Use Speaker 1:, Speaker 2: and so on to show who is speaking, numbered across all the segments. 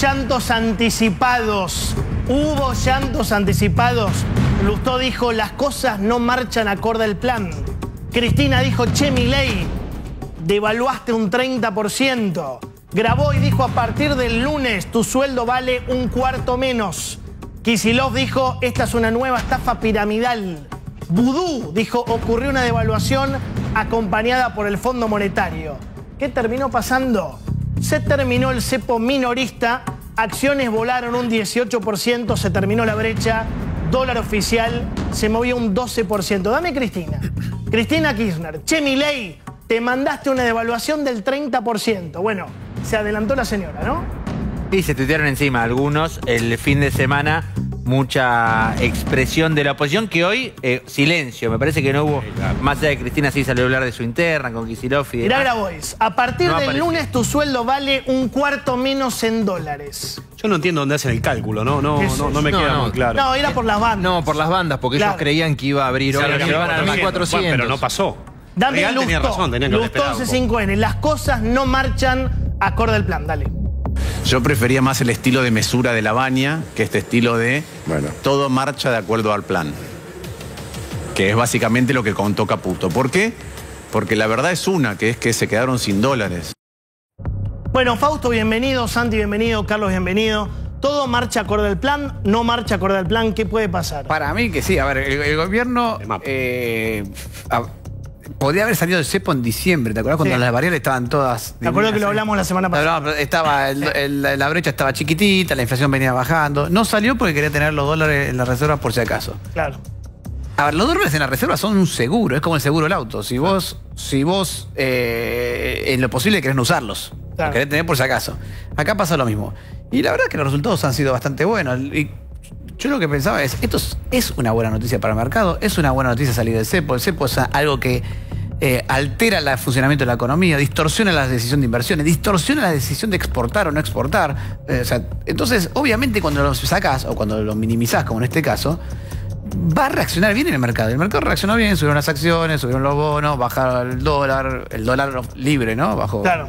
Speaker 1: llantos anticipados. Hubo llantos anticipados. Lustó dijo, las cosas no marchan acorde al plan. Cristina dijo, che, Milei, devaluaste un 30%. Grabois dijo, a partir del lunes tu sueldo vale un cuarto menos. Kicillof dijo, esta es una nueva estafa piramidal. Vudú dijo, ocurrió una devaluación acompañada por el Fondo Monetario. ¿Qué terminó pasando? Se terminó el cepo minorista, acciones volaron un 18%, se terminó la brecha, dólar oficial se movió un 12%. Dame Cristina. Cristina Kirchner. Che, Milei, te mandaste una devaluación del 30%. Bueno, se adelantó la señora, ¿no?
Speaker 2: Sí, se tuitearon encima algunos el fin de semana. Mucha expresión de la oposición que hoy, silencio. Me parece que no hubo, más allá de Cristina sí salió a hablar de su interna con Kicillof y demás.
Speaker 1: Mirá Grabois, a partir del lunes tu sueldo vale un cuarto menos en dólares.
Speaker 3: Yo no entiendo dónde hacen el cálculo, no me queda muy claro.
Speaker 1: No, era por las bandas.
Speaker 4: No, por las bandas, porque ellos creían que iba a abrir hoy, que van a 1400.
Speaker 3: Pero no pasó.
Speaker 1: Dame
Speaker 3: Real tenía razón, tenían que haber
Speaker 1: Lustó
Speaker 3: esperado.
Speaker 1: C5N, las cosas no marchan acorde al plan, dale.
Speaker 5: Yo prefería más el estilo de mesura de la Baña que este estilo de todo marcha de acuerdo al plan. Que es básicamente lo que contó Caputo. ¿Por qué? Porque la verdad es una, que es que se quedaron sin dólares.
Speaker 1: Bueno, Fausto, bienvenido. Santi, bienvenido. Carlos, bienvenido. ¿Todo marcha acorde al plan? ¿No marcha acorde al plan? ¿Qué puede pasar?
Speaker 4: Para mí que sí. A ver, el gobierno podría haber salido del cepo en diciembre. ¿Te acuerdas cuando las variables estaban todas?
Speaker 1: Me acuerdo que lo hablamos la semana pasada.
Speaker 4: No, estaba la brecha estaba chiquitita, la inflación venía bajando. No salió porque quería tener los dólares en la reserva por si acaso.
Speaker 1: Claro.
Speaker 4: A ver, los dólares en la reserva son un seguro, es como el seguro del auto. Si vos en lo posible querés no usarlos, los querés tener por si acaso. Acá pasa lo mismo. Y la verdad es que los resultados han sido bastante buenos. Y yo lo que pensaba es, esto es una buena noticia para el mercado, es una buena noticia salir del cepo. El cepo es algo que altera el funcionamiento de la economía, distorsiona la decisión de inversiones, distorsiona la decisión de exportar o no exportar. Entonces, obviamente cuando lo sacás o cuando lo minimizás, como en este caso, va a reaccionar bien en el mercado. El mercado reaccionó bien, subieron las acciones, subieron los bonos, bajaron el dólar libre, ¿no? Bajó.
Speaker 1: Claro.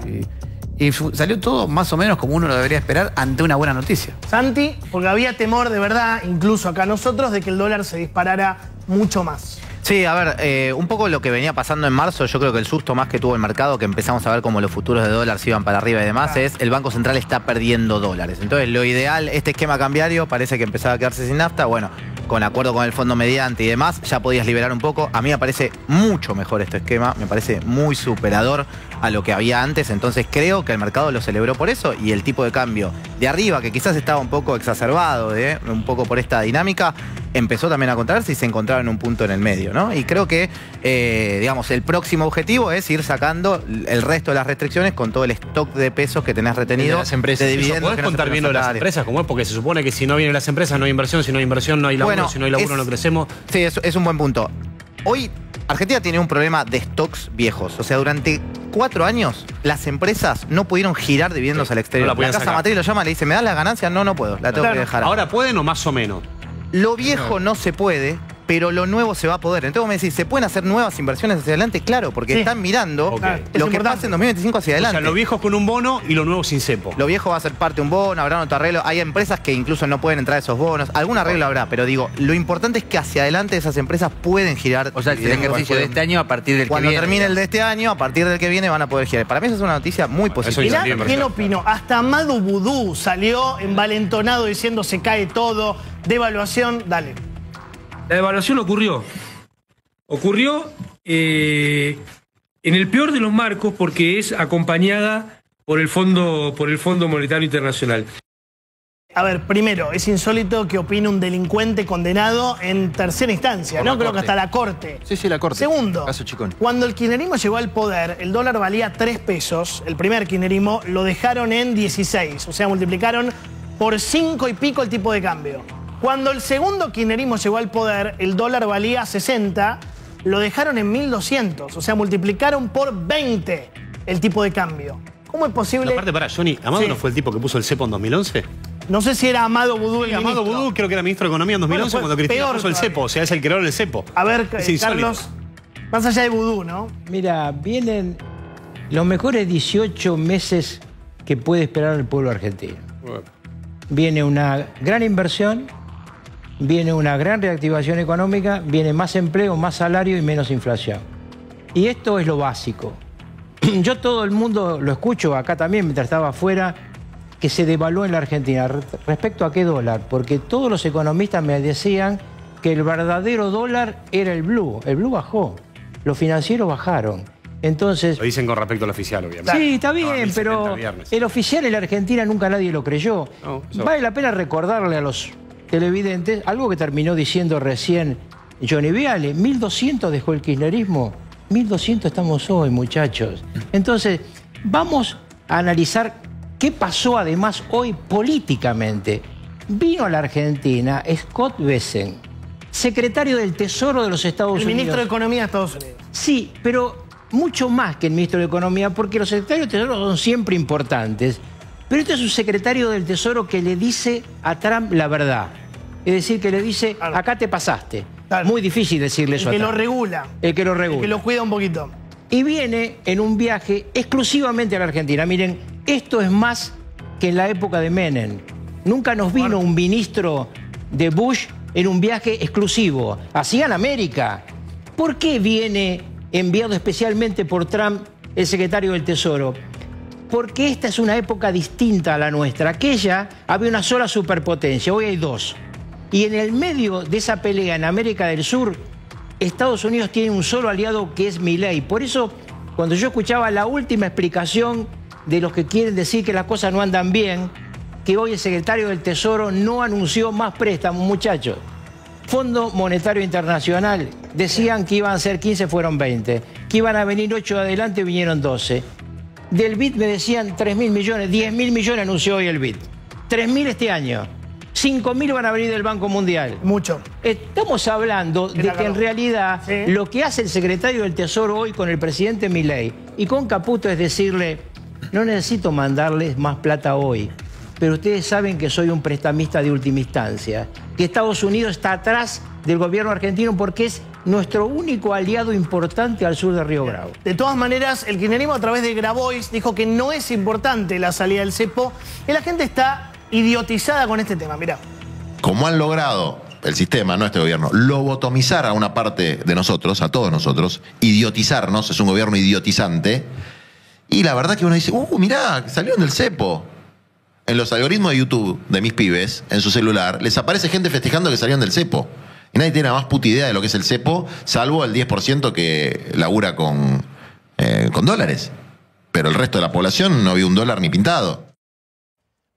Speaker 4: Y salió todo más o menos como uno lo debería esperar ante una buena noticia.
Speaker 1: Santi, porque había temor de verdad, incluso acá nosotros, de que el dólar se disparara mucho más.
Speaker 2: Sí, a ver, un poco lo que venía pasando en marzo, yo creo que el susto más que tuvo el mercado, que empezamos a ver cómo los futuros de dólar se iban para arriba y demás, es el Banco Central está perdiendo dólares. Entonces, lo ideal, este esquema cambiario parece que empezaba a quedarse sin nafta. Bueno, con acuerdo con el fondo mediante y demás, ya podías liberar un poco. A mí me parece mucho mejor este esquema, me parece muy superador a lo que había antes. Entonces, creo que el mercado lo celebró por eso y el tipo de cambio de arriba, que quizás estaba un poco exacerbado, un poco por esta dinámica, empezó también a contrarse y se encontraba en un punto en el medio, ¿no? Y creo que, digamos, el próximo objetivo es ir sacando el resto de las restricciones con todo el stock de pesos que tenés retenido.
Speaker 3: Las empresas. ¿Podés contar bien lo de las empresas como es? Porque se supone que si no vienen las empresas no hay inversión, si no hay inversión no hay laburo, si no hay laburo no crecemos.
Speaker 2: Sí, es un buen punto. Hoy Argentina tiene un problema de stocks viejos. O sea, durante 4 años las empresas no pudieron girar dividendos al exterior.
Speaker 3: No la
Speaker 2: casa matriz lo llama, le dice, ¿me das la ganancia? No puedo, la tengo que dejar.
Speaker 3: ¿Ahora pueden o más o menos?
Speaker 2: Lo viejo no se puede, pero lo nuevo se va a poder. Entonces vos me decís, ¿se pueden hacer nuevas inversiones hacia adelante? Claro, porque están mirando lo que pasa en 2025 hacia adelante.
Speaker 3: O sea, lo viejo con un bono y lo nuevo sin cepo.
Speaker 2: Lo viejo va a ser parte de un bono, habrá otro arreglo. Hay empresas que incluso no pueden entrar a esos bonos. Algún arreglo habrá, pero digo, lo importante es que hacia adelante esas empresas pueden girar. O sea, el ejercicio de este año a partir del que viene. Cuando termine el de este año, a partir del que viene van a poder girar. Para mí eso es una noticia muy positiva.
Speaker 1: Mirá, ¿quién opinó? Hasta Amado Vudú salió envalentonado diciendo se cae todo, devaluación, dale.
Speaker 6: La devaluación ocurrió. Ocurrió en el peor de los marcos porque es acompañada por el Fondo Monetario Internacional.
Speaker 1: A ver, primero, es insólito que opine un delincuente condenado en tercera instancia, ¿no? Creo que hasta la Corte.
Speaker 4: Sí, la Corte.
Speaker 1: Segundo,
Speaker 4: Caso Chicón.
Speaker 1: Cuando el kirchnerismo llegó al poder, el dólar valía 3 pesos. El primer kirchnerismo lo dejaron en 16. O sea, multiplicaron por 5 y pico el tipo de cambio. Cuando el segundo kirchnerismo llegó al poder, el dólar valía 60, lo dejaron en 1200. O sea, multiplicaron por 20 el tipo de cambio. ¿Cómo es posible?
Speaker 3: Aparte, para Johnny, ¿Amado no fue el tipo que puso el cepo en 2011?
Speaker 1: No sé si era Amado Vudú el ministro.
Speaker 3: Amado Vudú creo que era ministro de Economía en 2011 cuando Cristina puso el cepo. O sea, es el creador del cepo.
Speaker 1: A ver, Carlos, más allá de Vudú, ¿no?
Speaker 7: Mira, vienen los mejores 18 meses que puede esperar el pueblo argentino. viene una gran inversión, viene una gran reactivación económica, viene más empleo, más salario y menos inflación. Y esto es lo básico. Yo todo el mundo lo escucho, acá también, mientras estaba afuera, que se devaluó en la Argentina. ¿Respecto a qué dólar? Porque todos los economistas me decían que el verdadero dólar era el blue. El blue bajó, los financieros bajaron. Entonces,
Speaker 3: lo dicen con respecto al oficial, obviamente.
Speaker 7: Sí, está bien, pero el oficial en la Argentina nunca nadie lo creyó. No, vale la pena recordarle a los televidentes algo que terminó diciendo recién Johnny Viale. 1.200 dejó el kirchnerismo. 1.200 estamos hoy, muchachos. Entonces, vamos a analizar qué pasó además hoy políticamente. Vino a la Argentina Scott Bessent, secretario del Tesoro de los Estados Unidos.
Speaker 1: El ministro de Economía de Estados Unidos.
Speaker 7: Sí, pero mucho más que el ministro de Economía, porque los secretarios del Tesoro son siempre importantes. Pero este es un secretario del Tesoro que le dice a Trump la verdad. Es decir, que le dice, acá te pasaste. Claro. Muy difícil decirle eso a Trump.
Speaker 1: El que lo regula.
Speaker 7: El que lo regula.
Speaker 1: El que lo cuida un poquito.
Speaker 7: Y viene en un viaje exclusivamente a la Argentina. Miren, esto es más que en la época de Menem. Nunca nos vino un ministro de Bush en un viaje exclusivo. Hacían América. ¿Por qué viene enviado especialmente por Trump el secretario del Tesoro? Porque esta es una época distinta a la nuestra. Aquella había una sola superpotencia, hoy hay dos. Y en el medio de esa pelea en América del Sur, Estados Unidos tiene un solo aliado que es Milei. Por eso, cuando yo escuchaba la última explicación de los que quieren decir que las cosas no andan bien, que hoy el secretario del Tesoro no anunció más préstamos, muchachos. Fondo Monetario Internacional, decían que iban a ser 15, fueron 20. Que iban a venir 8 de adelante, vinieron 12. Del BID me decían 3.000 millones, 10.000 millones anunció hoy el BID. 3.000 este año. 5.000 van a venir del Banco Mundial.
Speaker 1: Mucho.
Speaker 7: Estamos hablando de que en realidad lo que hace el secretario del Tesoro hoy con el presidente Milei y con Caputo es decirle, no necesito mandarles más plata hoy, pero ustedes saben que soy un prestamista de última instancia, que Estados Unidos está atrás del gobierno argentino porque es nuestro único aliado importante al sur de Río Bravo.
Speaker 1: De todas maneras, el kirchnerismo a través de Grabois dijo que no es importante la salida del cepo y la gente está idiotizada con este tema, mirá.
Speaker 8: Como han logrado el sistema, no este gobierno, lobotomizar a una parte de nosotros, a todos nosotros, idiotizarnos, es un gobierno idiotizante, y la verdad que uno dice, mirá, salieron del cepo. En los algoritmos de YouTube de mis pibes, en su celular, les aparece gente festejando que salieron del cepo. Y nadie tiene la más puta idea de lo que es el cepo, salvo el 10% que labura con dólares. Pero el resto de la población no vio un dólar ni pintado.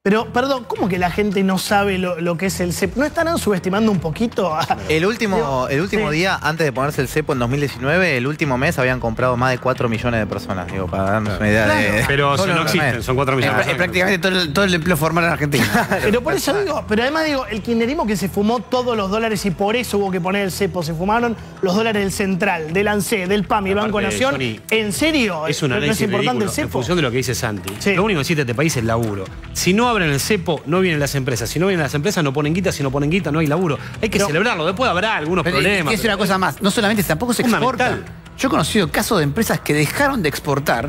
Speaker 1: Pero, perdón, ¿cómo que la gente no sabe lo que es el cepo? ¿No estarán subestimando un poquito?
Speaker 2: El último día, antes de ponerse el cepo en 2019, el último mes habían comprado más de 4 millones de personas, digo, para darnos una idea de...
Speaker 3: Pero no existen, son 4 millones.
Speaker 4: Es prácticamente todo el empleo formal en Argentina.
Speaker 1: Pero por eso digo, pero además digo, el kirchnerismo que se fumó todos los dólares y por eso hubo que poner el cepo, se fumaron los dólares del Central, del ANSE, del PAM y el Banco Nación.
Speaker 3: Sony,
Speaker 1: ¿En serio?
Speaker 3: Es un análisis
Speaker 1: importante el cepo.
Speaker 3: en función de lo que dice Santi. Lo único que existe en este país es laburo. Si no abren el cepo, no vienen las empresas. Si no vienen las empresas, no ponen guita. Si no ponen guita, no hay laburo. Hay que celebrarlo. Después habrá algunos problemas.
Speaker 4: Es una cosa más. No solamente, tampoco se exporta. Yo he conocido casos de empresas que dejaron de exportar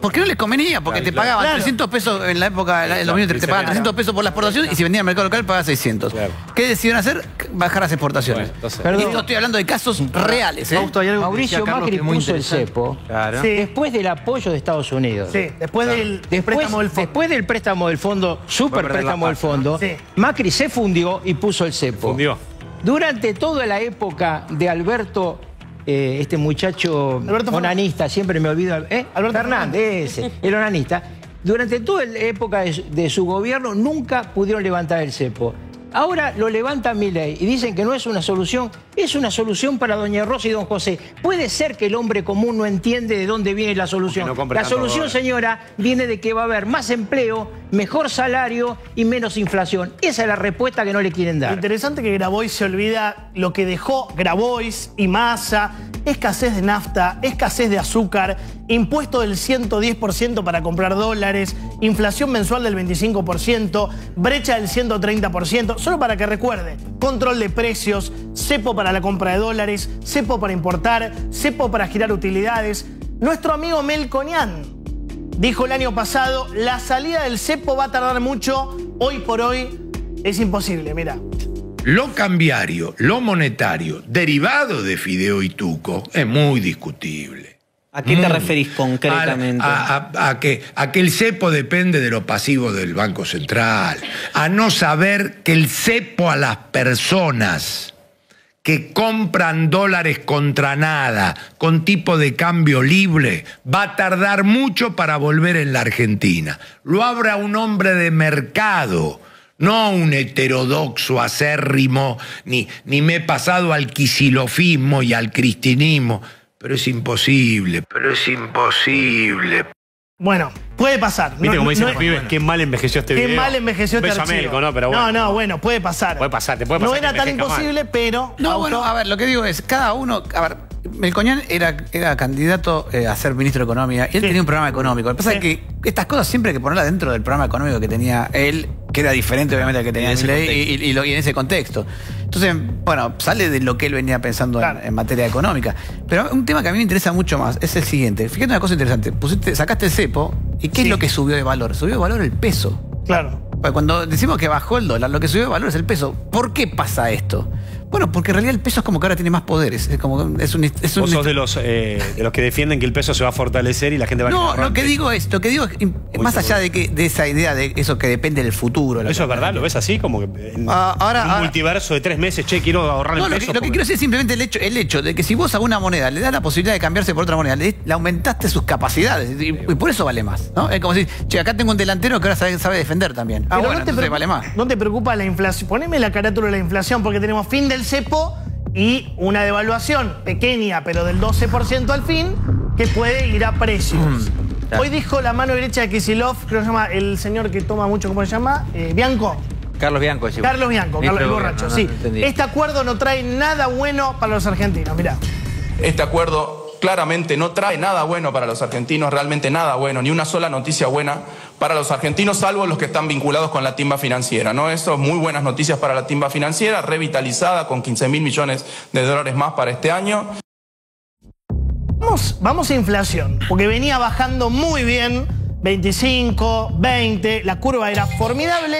Speaker 4: porque no les convenía, porque te pagaban 300 pesos en la época del 2003, te pagaban 300 pesos por la exportación y si vendían al mercado local pagaban 600. ¿Qué decidieron hacer? Bajar las exportaciones. Perdón, esto estoy hablando de casos reales.
Speaker 7: Mauricio Macri puso el cepo después del apoyo de Estados Unidos.
Speaker 1: Sí, después del préstamo del fondo.
Speaker 7: Después del préstamo del fondo, super préstamo del fondo, Macri se fundió y puso el cepo. Durante toda la época de Alberto... este muchacho onanista, siempre me olvido, Alberto Fernández, el onanista, durante toda la época de su gobierno nunca pudieron levantar el cepo. Ahora lo levanta Milei y dicen que no es una solución. Es una solución para doña Rosa y don José. Puede ser que el hombre común no entiende de dónde viene la solución. La solución, señora, viene de que va a haber más empleo, mejor salario y menos inflación. Esa es la respuesta que no le quieren dar.
Speaker 1: Interesante que Grabois se olvida lo que dejó Grabois y Massa. Escasez de nafta, escasez de azúcar, impuesto del 110% para comprar dólares, inflación mensual del 25%, brecha del 130%. Solo para que recuerde, control de precios, cepo para la compra de dólares, cepo para importar, cepo para girar utilidades. Nuestro amigo Melconian dijo el año pasado, la salida del cepo va a tardar mucho hoy por hoy es imposible, mira.
Speaker 9: Lo cambiario, lo monetario, derivado de Fideo y Tuco, es muy discutible.
Speaker 10: ¿A qué te referís concretamente?
Speaker 9: A que el cepo depende de lo pasivo del Banco Central. A no saber que el cepo a las personas que compran dólares contra nada, con tipo de cambio libre, va a tardar mucho para volver en la Argentina. Lo abra un hombre de mercado, no un heterodoxo acérrimo, ni me he pasado al quisilofismo y al cristinismo. Pero es imposible,
Speaker 1: Bueno, puede pasar.
Speaker 3: ¿Viste cómo dicen los pibes? Qué mal envejeció este video.
Speaker 1: Qué mal envejeció este
Speaker 3: Beso a
Speaker 1: archivo.
Speaker 3: Melco, ¿no? Pero bueno.
Speaker 1: Bueno, puede pasar.
Speaker 3: Puede pasar, te puede pasar.
Speaker 1: No era
Speaker 3: que
Speaker 1: tan
Speaker 3: envejezca
Speaker 1: imposible,
Speaker 3: mal.
Speaker 1: pero...
Speaker 4: No, bueno, a ver, lo que digo es, cada uno... A ver, Melconian era candidato a ser ministro de Economía y él tenía un programa económico. Lo que pasa es que estas cosas siempre hay que ponerlas dentro del programa económico que tenía él, que era diferente obviamente al que tenía Milei y en ese contexto. Entonces, bueno, sale de lo que él venía pensando en materia económica. Pero un tema que a mí me interesa mucho más es el siguiente. Fíjate una cosa interesante. Sacaste el cepo y ¿qué es lo que subió de valor? Subió de valor el peso.
Speaker 1: Claro.
Speaker 4: Cuando decimos que bajó el dólar, lo que subió de valor es el peso. ¿Por qué pasa esto? Bueno, porque en realidad el peso es como que ahora tiene más poderes.
Speaker 3: Vos sos de los que defienden que el peso se va a fortalecer y la gente va a...
Speaker 4: No, lo que digo es, más allá de esa idea de eso que depende del futuro.
Speaker 3: ¿Eso es verdad? ¿Lo ves así? Como que en un multiverso de 3 meses, che, quiero ahorrar el peso.
Speaker 4: Lo que quiero decir es simplemente el hecho de que si vos a una moneda le das la posibilidad de cambiarse por otra moneda, le aumentaste sus capacidades y por eso vale más, ¿no? Es como decir, che, acá tengo un delantero que ahora sabe defender también.
Speaker 1: Pero
Speaker 4: bueno, entonces vale más.
Speaker 1: ¿No te preocupa la inflación? Poneme la carátula de la inflación porque tenemos fin del cepo y una devaluación pequeña, pero del 12% al fin, que puede ir a precios. Hoy dijo la mano derecha de Kicillof, creo que se llama el señor que toma mucho, ¿cómo se llama? Bianco.
Speaker 10: Carlos Bianco.
Speaker 1: Carlos Bianco, el borracho, sí. Este acuerdo no trae nada bueno para los argentinos, mirá.
Speaker 11: Este acuerdo claramente no trae nada bueno para los argentinos, realmente nada bueno, ni una sola noticia buena para los argentinos, salvo los que están vinculados con la timba financiera, ¿no? Eso, muy buenas noticias para la timba financiera, revitalizada con 15.000 millones de dólares más para este año.
Speaker 1: Vamos a inflación, porque venía bajando muy bien, 25, 20, la curva era formidable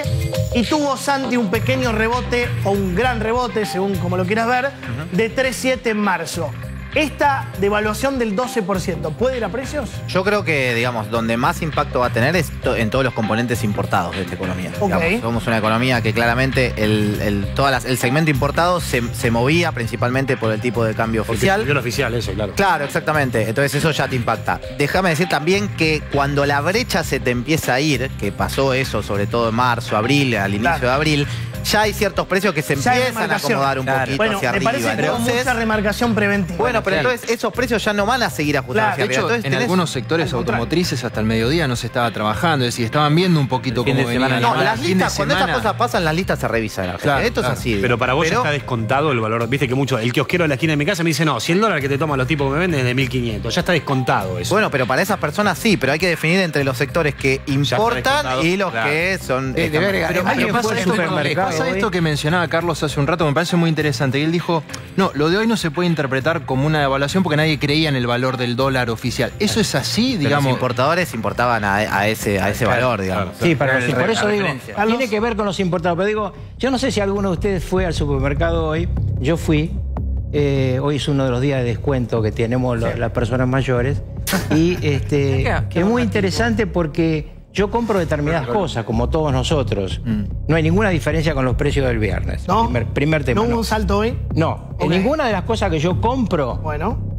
Speaker 1: y tuvo Santi un pequeño rebote, o un gran rebote, según como lo quieras ver, de 3,7 en marzo. ¿Esta devaluación del 12% puede ir a precios?
Speaker 2: Yo creo que, digamos, donde más impacto va a tener es en todos los componentes importados de esta economía. Digamos, somos una economía que claramente el segmento importado se movía principalmente por el tipo de cambio oficial.
Speaker 3: El oficial, eso, claro.
Speaker 2: Claro, exactamente. Entonces eso ya te impacta. Déjame decir también que cuando la brecha se te empieza a ir, que pasó eso sobre todo en marzo, abril, al inicio de abril, ya hay ciertos precios que se empiezan a acomodar un poquito hacia arriba.
Speaker 1: Me parece que hubo mucha remarcación preventiva.
Speaker 2: Bueno, pero entonces esos precios ya no van a seguir ajustados hacia arriba.
Speaker 12: De hecho, en algunos sectores automotrices hasta el mediodía no se estaba trabajando, es decir, estaban viendo un poquito cómo venía.
Speaker 2: No, las listas, cuando estas cosas pasan, las listas se revisan. Claro, esto es así.
Speaker 3: Pero para vos ya está descontado el valor. Viste que mucho, el kiosquero de la esquina de mi casa me dice, no, si el dólar que te toman los tipos que me venden es de 1.500, ya está descontado eso.
Speaker 2: Bueno, pero para esas personas sí, pero hay que definir entre los sectores que importan y los que son...
Speaker 12: Pero pasa esto que mencionaba Carlos hace un rato, me parece muy interesante. Y él dijo, no, lo de hoy no se puede interpretar como una devaluación porque nadie creía en el valor del dólar oficial. ¿Eso es así, digamos?
Speaker 2: Los importadores importaban a ese valor, digamos.
Speaker 7: Sí, por eso digo, tiene que ver con los importados. Pero digo, yo no sé si alguno de ustedes fue al supermercado hoy. Yo fui. Hoy es uno de los días de descuento que tenemos las personas mayores. Y es muy interesante porque yo compro determinadas cosas, como todos nosotros. No hay ninguna diferencia con los precios del viernes.
Speaker 1: ¿No?
Speaker 7: Primer tema.
Speaker 1: ¿No hubo un salto hoy?
Speaker 7: No. En ninguna de las cosas que yo compro,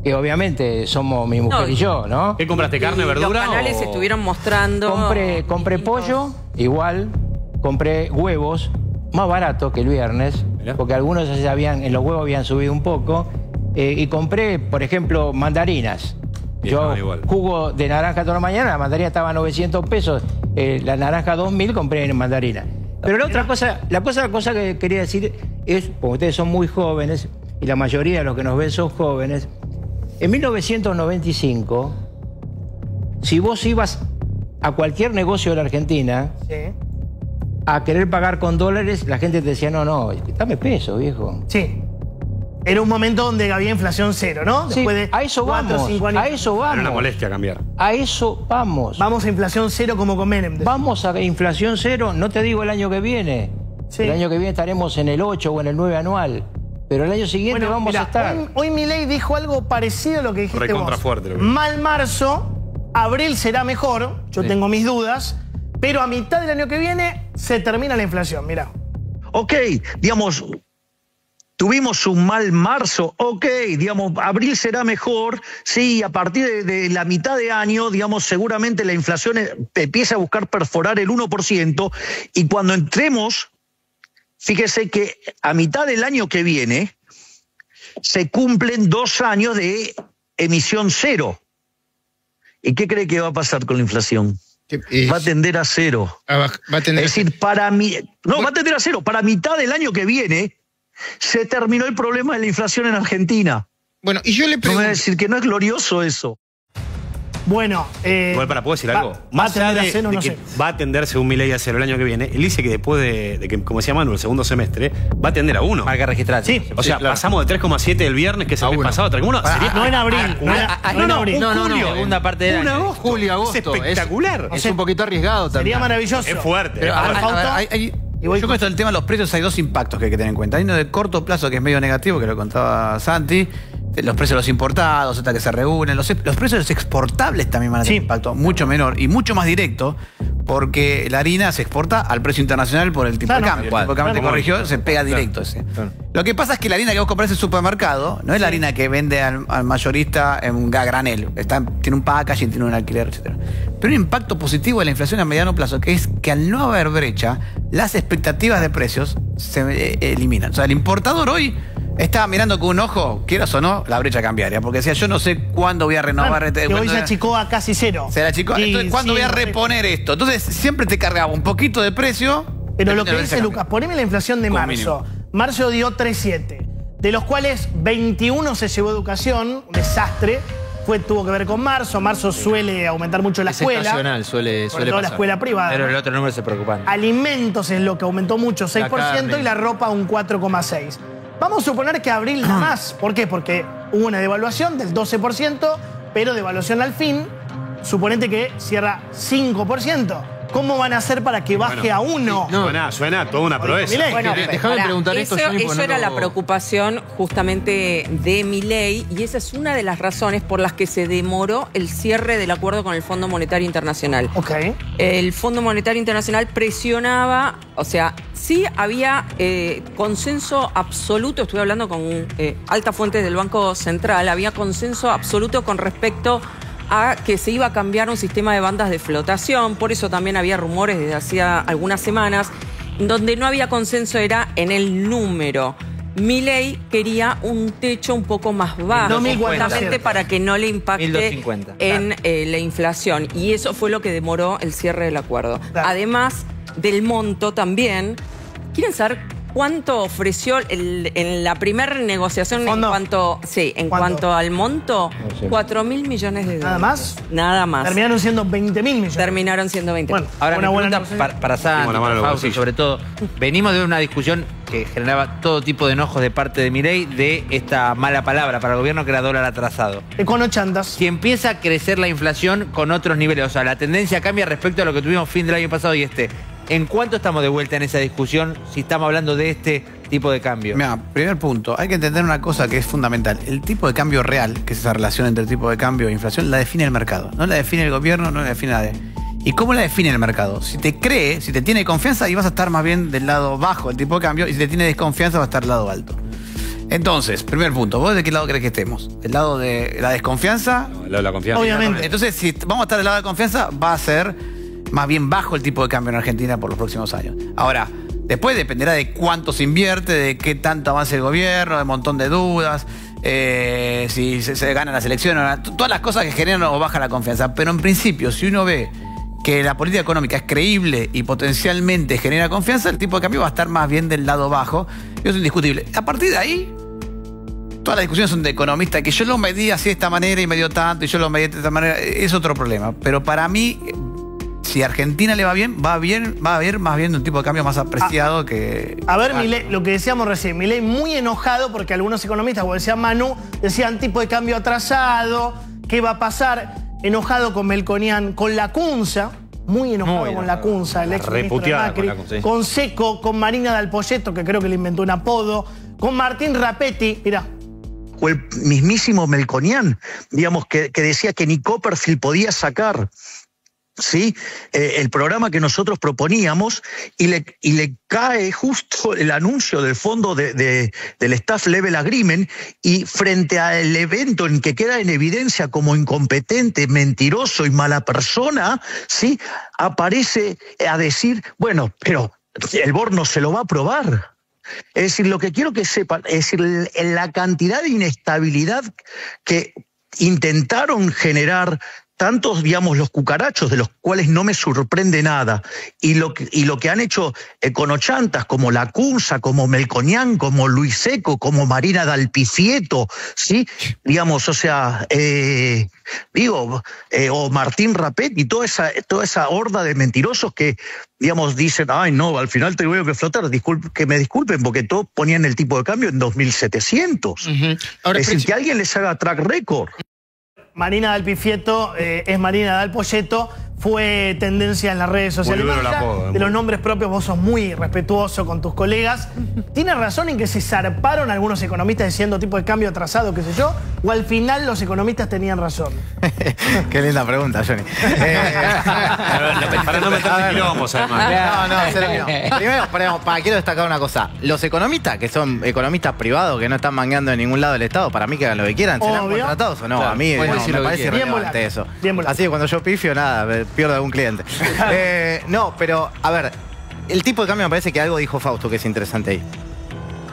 Speaker 7: que obviamente somos mi mujer y yo, ¿no?
Speaker 3: ¿Qué compraste? ¿Carne, verdura?
Speaker 13: Los canales estuvieron mostrando...
Speaker 7: Compré pollo, igual. Compré huevos, más barato que el viernes, porque algunos en los huevos habían subido un poco. Y compré, por ejemplo, mandarinas. Yo jugo de naranja toda la mañana, la mandarina estaba a 900 pesos, la naranja 2.000 compré en mandarina. Pero la otra cosa, la cosa que quería decir es, como ustedes son muy jóvenes, y la mayoría de los que nos ven son jóvenes, en 1995, si vos ibas a cualquier negocio de la Argentina a querer pagar con dólares, la gente te decía, no, dame peso, viejo.
Speaker 1: Sí. Era un momento donde había inflación cero, ¿no?
Speaker 7: Sí,
Speaker 1: Después de
Speaker 7: a eso
Speaker 1: 4 o
Speaker 7: vamos,
Speaker 1: 5 años.
Speaker 7: a eso vamos.
Speaker 3: Era una molestia cambiar.
Speaker 7: A eso vamos.
Speaker 1: Vamos a inflación cero como con Menem.
Speaker 7: Vamos a inflación cero, no te digo el año que viene.
Speaker 1: Sí.
Speaker 7: El año que viene estaremos en el 8 o en el 9 anual. Pero el año siguiente
Speaker 1: Bueno,
Speaker 7: vamos
Speaker 1: mirá,
Speaker 7: a estar.
Speaker 1: Hoy Milei dijo algo parecido a lo que dijiste
Speaker 3: Recontra
Speaker 1: vos.
Speaker 3: fuerte, lo que-
Speaker 1: Mal marzo, abril será mejor, yo tengo mis dudas, pero a mitad del año que viene se termina la inflación, mirá.
Speaker 14: Ok, digamos, tuvimos un mal marzo, ok, digamos, abril será mejor, sí, a partir de la mitad de año, digamos, seguramente la inflación empieza a buscar perforar el 1%, y cuando entremos, fíjese que a mitad del año que viene se cumplen 2 años de emisión cero. ¿Y qué cree que va a pasar con la inflación? Va a tender a cero.
Speaker 15: Va a tender
Speaker 14: es decir, va a tender a cero. Para mitad del año que viene se terminó el problema de la inflación en Argentina.
Speaker 15: Bueno, y yo le
Speaker 14: No me
Speaker 15: pregunto...
Speaker 14: va a decir que no es glorioso eso.
Speaker 1: Bueno,
Speaker 3: Igual, ¿puedo decir algo? Más allá de,
Speaker 1: cero,
Speaker 3: de
Speaker 1: no
Speaker 3: que
Speaker 1: sé.
Speaker 3: va a tender según Milei a cero el año que viene, él dice que después de que, como decía Manu, el segundo semestre, va a tender a 1.
Speaker 10: Marca registrada.
Speaker 1: Sí.
Speaker 3: O sea, pasamos de 3,7 del viernes, que es el mes pasado, a 3,1. Sería
Speaker 1: no en abril, no en abril.
Speaker 10: No, segunda parte del año.
Speaker 3: agosto.
Speaker 12: Julio, agosto.
Speaker 3: Es espectacular.
Speaker 12: Es un poquito arriesgado también.
Speaker 1: Sería maravilloso.
Speaker 3: Es fuerte.
Speaker 4: Pero,
Speaker 3: es fuerte.
Speaker 4: yo con esto del tema de los precios hay 2 impactos que hay que tener en cuenta. Hay uno de corto plazo que es medio negativo, que lo contaba Santi. Los precios de los importados, hasta que se reúnen. Los precios de los exportables también van a tener impacto mucho menor y mucho más directo, porque la harina se exporta al precio internacional por el tipo de cambio. El tipo de cambio te corrigió, se pega directo ese. Lo que pasa es que la harina que vos compras en el supermercado no es la harina que vende al mayorista en granel. Tiene un packaging, tiene un alquiler, etc. Pero un impacto positivo de la inflación a mediano plazo, que es que al no haber brecha, las expectativas de precios se eliminan. O sea, el importador hoy estaba mirando con un ojo, quieras o no, la brecha cambiaria. Porque decía, yo no sé cuándo voy a renovar.
Speaker 1: Que hoy se achicó a casi cero.
Speaker 4: Se la achicó. Entonces, ¿cuándo voy a reponer esto? Entonces, siempre te cargaba un poquito de precio.
Speaker 1: Pero lo que dice Lucas, poneme la inflación de
Speaker 4: Con
Speaker 1: marzo. Marzo dio 3,7, de los cuales 21 se llevó educación, un desastre. Tuvo que ver con marzo. Marzo suele aumentar mucho la escuela.
Speaker 12: Estacional, suele
Speaker 1: sobre todo
Speaker 12: pasar.
Speaker 1: la escuela privada.
Speaker 10: Pero el otro número se preocupa.
Speaker 1: Alimentos es lo que aumentó mucho, 6%,
Speaker 12: carne.
Speaker 1: y la ropa un 4,6%. Vamos a suponer que abril da más. ¿Por qué? Porque hubo una devaluación del 12%, pero devaluación al fin. Suponete que cierra 5%. ¿Cómo van a hacer para que baje a 1?
Speaker 3: Suena toda una proeza.
Speaker 1: Bueno,
Speaker 12: déjame preguntar esto, Johnny,
Speaker 13: Eso
Speaker 12: porque
Speaker 13: era
Speaker 12: no
Speaker 13: la
Speaker 12: lo-
Speaker 13: preocupación justamente de Milei, y esa es una de las razones por las que se demoró el cierre del acuerdo con el Fondo Monetario Internacional.
Speaker 1: Ok.
Speaker 13: El Fondo Monetario Internacional presionaba, o sea, sí había consenso absoluto, estuve hablando con altas fuentes del Banco Central, había consenso absoluto con respecto a que se iba a cambiar un sistema de bandas de flotación, por eso también había rumores desde hacía algunas semanas. Donde no había consenso era en el número. Milei quería un techo un poco más bajo,
Speaker 1: 1250.
Speaker 13: justamente para que no le impacte
Speaker 10: 1250.
Speaker 13: en la inflación. Y eso fue lo que demoró el cierre del acuerdo.
Speaker 1: Claro.
Speaker 13: Además del monto también, ¿quieren saber cuánto ofreció en la primera negociación
Speaker 1: ¿Fondo?
Speaker 13: en
Speaker 1: ¿Cuánto?
Speaker 13: cuanto al monto?
Speaker 7: No sé.
Speaker 13: 4.000 millones de dólares.
Speaker 1: ¿Nada más?
Speaker 13: Nada más.
Speaker 1: Terminaron siendo 20.000 millones.
Speaker 13: Terminaron siendo 20.
Speaker 1: Bueno,
Speaker 10: Ahora,
Speaker 1: una
Speaker 10: mi
Speaker 1: buena
Speaker 10: pregunta
Speaker 1: negociación.
Speaker 10: para Santi,
Speaker 3: Tengo la mano en el
Speaker 10: para Fausto,
Speaker 3: bolsillo.
Speaker 10: sobre todo, venimos de una discusión que generaba todo tipo de enojos de parte de Milei de esta mala palabra para el gobierno que era dólar atrasado.
Speaker 1: Econochantas.
Speaker 10: Si empieza a crecer la inflación con otros niveles, o sea, la tendencia cambia respecto a lo que tuvimos fin del año pasado y este, ¿en cuánto estamos de vuelta en esa discusión si estamos hablando de este tipo de cambio?
Speaker 4: Mira, primer punto, hay que entender una cosa que es fundamental. El tipo de cambio real, que es esa relación entre el tipo de cambio e inflación, la define el mercado. No la define el gobierno, no la define nadie. ¿Y cómo la define el mercado? Si te cree, si te tiene confianza, y vas a estar más bien del lado bajo del tipo de cambio, y si te tiene desconfianza, va a estar del lado alto. Entonces, primer punto, ¿vos de qué lado crees que estemos? ¿Del lado de la desconfianza?
Speaker 3: No, el lado de la confianza.
Speaker 1: Obviamente.
Speaker 4: Entonces, si vamos a estar del lado de confianza, va a ser más bien bajo el tipo de cambio en Argentina por los próximos años. Ahora, después dependerá de cuánto se invierte, de qué tanto avance el gobierno, de un montón de dudas, si se ganan las elecciones, todas las cosas que generan o bajan la confianza. Pero en principio, si uno ve que la política económica es creíble y potencialmente genera confianza, el tipo de cambio va a estar más bien del lado bajo. Eso es indiscutible. A partir de ahí, todas las discusiones son de economistas, que yo lo medí así de esta manera y me dio tanto, y yo lo medí de esta manera, es otro problema. Pero para mí, si a Argentina le va a haber más bien un tipo de cambio más apreciado que...
Speaker 1: A ver, Milei, lo que decíamos recién, Milei muy enojado porque algunos economistas, como decía Manu, decían tipo de cambio atrasado, ¿qué va a pasar? Enojado con Melconian, con Lacunza, muy enojado con Lacunza, el ex ministro de Macri, con Seco, con Marina Dal Poyetto, que creo que le inventó un apodo, con Martín Rapetti, mirá.
Speaker 14: O el mismísimo Melconian, digamos, que decía que ni Copperfield podía sacar, ¿sí? El programa que nosotros proponíamos y le cae justo el anuncio del fondo del Staff Level Agreement, y frente al evento en que queda en evidencia como incompetente, mentiroso y mala persona, ¿sí? Aparece a decir, bueno, pero el board no se lo va a aprobar. Es decir, lo que quiero que sepan, es decir, la cantidad de inestabilidad que intentaron generar tantos, digamos, los cucarachos, de los cuales no me sorprende nada, y lo que han hecho con ochantas como Lacunza, como Melconian, como Luis Seco, como Marina Dal Pifieto, ¿sí? Digamos, o sea, o Martín Rapetti, toda esa horda de mentirosos que, digamos, dicen, ay, no, al final te voy a flotar, que me disculpen, porque todos ponían el tipo de cambio en 2.700. Ahora, es decir, que alguien les haga track record.
Speaker 1: Marina Dal Pifieto es Marina Dal Poyetto, fue tendencia en las redes sociales. De los nombres propios, vos sos muy respetuoso con tus colegas. ¿Tienes razón en que se zarparon algunos economistas diciendo tipo de cambio atrasado, qué sé yo? ¿O al final los economistas tenían razón?
Speaker 2: Qué linda pregunta, Johnny.
Speaker 3: Para no meterse quilombos, además.
Speaker 2: No. Primero, quiero destacar una cosa. Los economistas, que son economistas privados, que no están mangueando en ningún lado del Estado, para mí que hagan lo que quieran, serán contratados o no.
Speaker 1: Claro.
Speaker 2: A mí me parece irrelevante eso. Así que cuando yo pifio, nada, pierdo algún cliente. No, pero, a ver, el tipo de cambio me parece que algo dijo Fausto que es interesante ahí.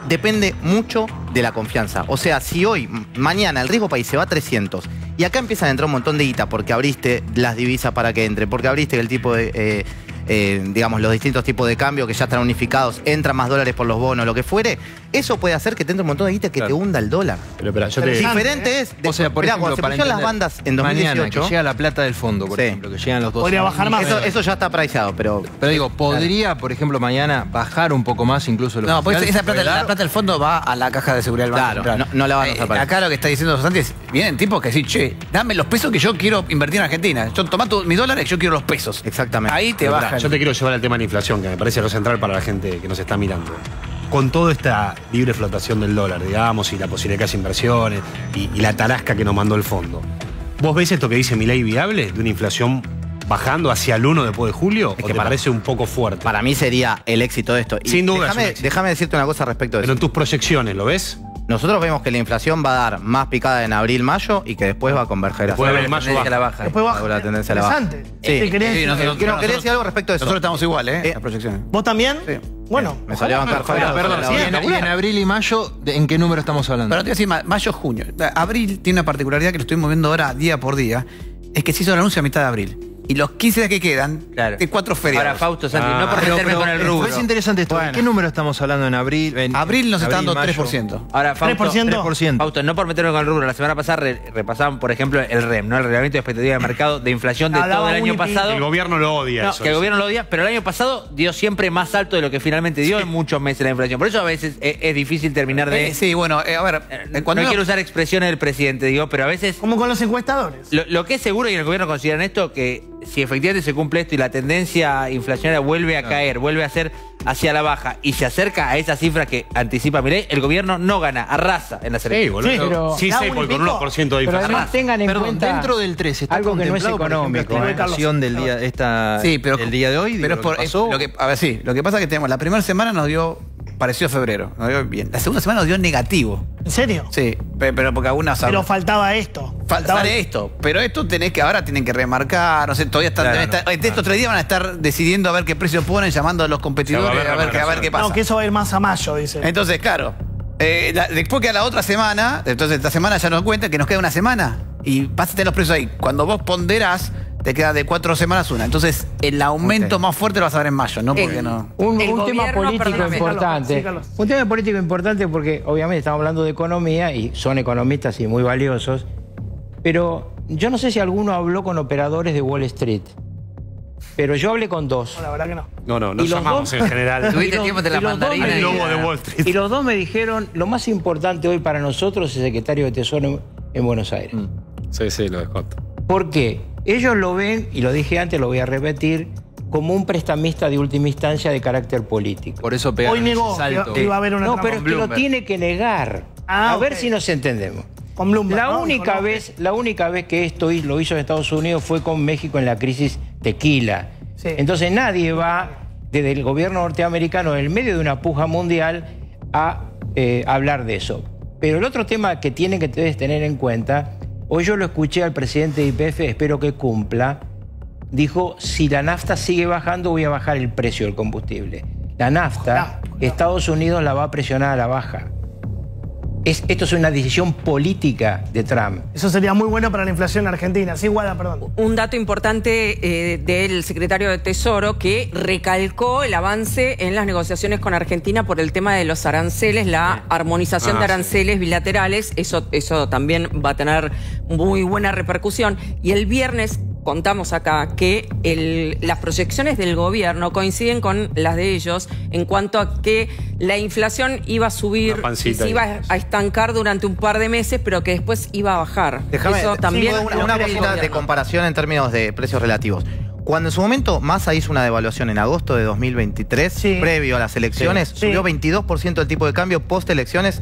Speaker 2: Depende mucho de la confianza. O sea, si hoy, mañana, el riesgo país se va a 300 y acá empiezan a entrar un montón de guita porque abriste las divisas para que entre, porque abriste el tipo de... digamos, los distintos tipos de cambio que ya están unificados, entran más dólares por los bonos, lo que fuere, eso puede hacer que te entre un montón de guita que te hunda el dólar.
Speaker 3: Pero yo te...
Speaker 2: Diferente es...
Speaker 12: O sea, por ejemplo,
Speaker 2: cuando se pusieron las bandas en 2018...
Speaker 12: Mañana, que llega la plata del fondo, por ejemplo, que llegan los dos...
Speaker 1: Podría bajar más.
Speaker 2: Eso ya está priceado, pero
Speaker 12: digo, ¿podría, por ejemplo, mañana bajar un poco más incluso
Speaker 4: No, pues esa plata, la plata del fondo va a la caja de seguridad del banco.
Speaker 2: Claro, no la van a usar para
Speaker 4: acá lo que está diciendo Santi es, vienen tipos que dicen, che, dame los pesos que yo quiero invertir en Argentina. Tomá mis dólares, yo quiero los pesos.
Speaker 2: Exactamente.
Speaker 4: Ahí te bajan.
Speaker 3: Yo te quiero llevar al tema de la inflación, que me parece lo central para la gente que nos está mirando. Con toda esta libre flotación del dólar, digamos, y la posibilidad de que haya inversiones, y la tarasca que nos mandó el fondo, ¿vos ves esto que dice Milei viable, de una inflación bajando hacia el 1 después de julio? Es que parece un poco fuerte.
Speaker 2: Para mí sería el éxito de esto. Y
Speaker 3: sin duda.
Speaker 2: Déjame decirte una cosa respecto de eso.
Speaker 3: Pero en tus proyecciones, ¿lo ves?
Speaker 2: Nosotros vemos que la inflación va a dar más picada en abril, mayo y que después va a converger.
Speaker 3: Después de mayo baja.
Speaker 2: La baja.
Speaker 1: Después baja.
Speaker 2: La tendencia a la baja.
Speaker 1: Sí.
Speaker 2: ¿Querés decir algo respecto de eso?
Speaker 4: Nosotros estamos iguales, las proyecciones.
Speaker 1: ¿Vos también?
Speaker 4: Sí.
Speaker 1: Bueno.
Speaker 2: Me salió a bancar Fabio.
Speaker 12: Perdón, y en abril y mayo, ¿en qué número estamos hablando?
Speaker 4: Pero te voy a decir, mayo, junio. Abril tiene una particularidad que lo estoy moviendo ahora día por día. Es que se hizo el anuncio a mitad de abril. Y los 15 días que quedan, de 4 feriados.
Speaker 10: Ahora, Fausto, Santi, no por meterme con el rubro.
Speaker 12: Es interesante esto. ¿En qué número estamos hablando en abril?
Speaker 4: Abril nos está dando 3%.
Speaker 10: Ahora, Fausto,
Speaker 12: 3%.
Speaker 10: Fausto, no por meterme con el rubro. La semana pasada repasaban, por ejemplo, el REM, ¿no? El Reglamento de Expectativa de Mercado de Inflación de todo el año pasado.
Speaker 3: El gobierno lo odia.
Speaker 10: No, que el gobierno lo odia, pero el año pasado dio siempre más alto de lo que finalmente dio en muchos meses la inflación. Por eso a veces es difícil terminar de...
Speaker 4: Sí, bueno, a ver...
Speaker 10: no quiero usar expresiones del presidente, digo, pero a veces...
Speaker 1: Como con los encuestadores.
Speaker 10: Lo que es seguro, y el gobierno consideran esto, que si efectivamente se cumple esto y la tendencia inflacionaria vuelve a caer, vuelve a ser hacia la baja y se acerca a esa cifra que anticipa Milei, el gobierno no gana, arrasa en la selección.
Speaker 3: Sí, con 1% de inflación.
Speaker 7: Pero además tengan en cuenta
Speaker 12: dentro del 13 está
Speaker 7: algo que no es económico.
Speaker 12: La inflación del día, del día de hoy.
Speaker 4: Pero es por pasó. A ver, sí, lo que pasa es que tenemos, la primera semana nos dio parecido a febrero, nos dio bien. La segunda semana nos dio negativo.
Speaker 1: ¿En serio?
Speaker 4: Sí, pero porque algunas...
Speaker 1: Pero faltaba esto.
Speaker 4: Faltaba esto. Pero esto ahora tienen que remarcar, no sé, todavía están... Estos 3 días van a estar decidiendo a ver qué precio ponen, llamando a los competidores, a ver qué pasa.
Speaker 1: No, que eso va a ir más a mayo, dice.
Speaker 4: Entonces, claro, después queda la otra semana, entonces esta semana ya nos cuenta que nos queda una semana. Y pásate los precios ahí. Cuando vos ponderás, te queda de 4 semanas una. Entonces, el aumento más fuerte lo vas a ver en mayo, ¿no? Porque no.
Speaker 7: Un tema político importante. Un tema político importante porque obviamente estamos hablando de economía y son economistas y muy valiosos. Pero yo no sé si alguno habló con operadores de Wall Street. pero yo hablé con dos.
Speaker 1: No, la verdad que no.
Speaker 3: No
Speaker 7: Y los
Speaker 3: llamamos
Speaker 7: dos-
Speaker 3: en general.
Speaker 10: Tuviste tiempo de la mandarina.
Speaker 3: El lobo de Wall Street.
Speaker 7: Y los dos me dijeron, lo más importante hoy para nosotros es el secretario de Tesoro en Buenos Aires.
Speaker 3: Sí, lo de Scott.
Speaker 7: ¿Por qué? Ellos lo ven, y lo dije antes, lo voy a repetir, como un prestamista de última instancia de carácter político.
Speaker 12: Por eso
Speaker 1: Hoy
Speaker 12: pegaron
Speaker 1: negó
Speaker 12: ese salto.
Speaker 1: que iba a haber una
Speaker 7: No,
Speaker 1: trampa
Speaker 7: pero es
Speaker 1: con
Speaker 7: que lo
Speaker 1: Bloomberg.
Speaker 7: tiene que negar.
Speaker 1: Ah,
Speaker 7: a ver
Speaker 1: ok.
Speaker 7: si nos entendemos.
Speaker 1: Con Bloomberg,
Speaker 7: La
Speaker 1: ¿no?
Speaker 7: única
Speaker 1: Con-
Speaker 7: vez que esto lo hizo en Estados Unidos fue con México en la crisis tequila.
Speaker 1: Sí.
Speaker 7: Entonces nadie va desde el gobierno norteamericano en el medio de una puja mundial a hablar de eso. Pero el otro tema que tienen que ustedes tener en cuenta, hoy yo lo escuché al presidente de YPF, espero que cumpla, dijo, si la nafta sigue bajando voy a bajar el precio del combustible. La nafta, Estados Unidos la va a presionar a la baja. Esto es una decisión política de Trump.
Speaker 1: Eso sería muy bueno para la inflación argentina. Sí, Guada, perdón.
Speaker 13: Un dato importante del secretario de Tesoro que recalcó el avance en las negociaciones con Argentina por el tema de los aranceles, la armonización de aranceles bilaterales. Eso también va a tener muy buena repercusión. Y el viernes contamos acá que las proyecciones del gobierno coinciden con las de ellos en cuanto a que la inflación iba a subir y se iba a estancar durante un par de meses, pero que después iba a bajar.
Speaker 2: Déjame,
Speaker 13: Eso también
Speaker 2: una cosita de comparación en términos de precios relativos. Cuando en su momento Massa hizo una devaluación en agosto de 2023, previo a las elecciones, subió 22% el tipo de cambio post-elecciones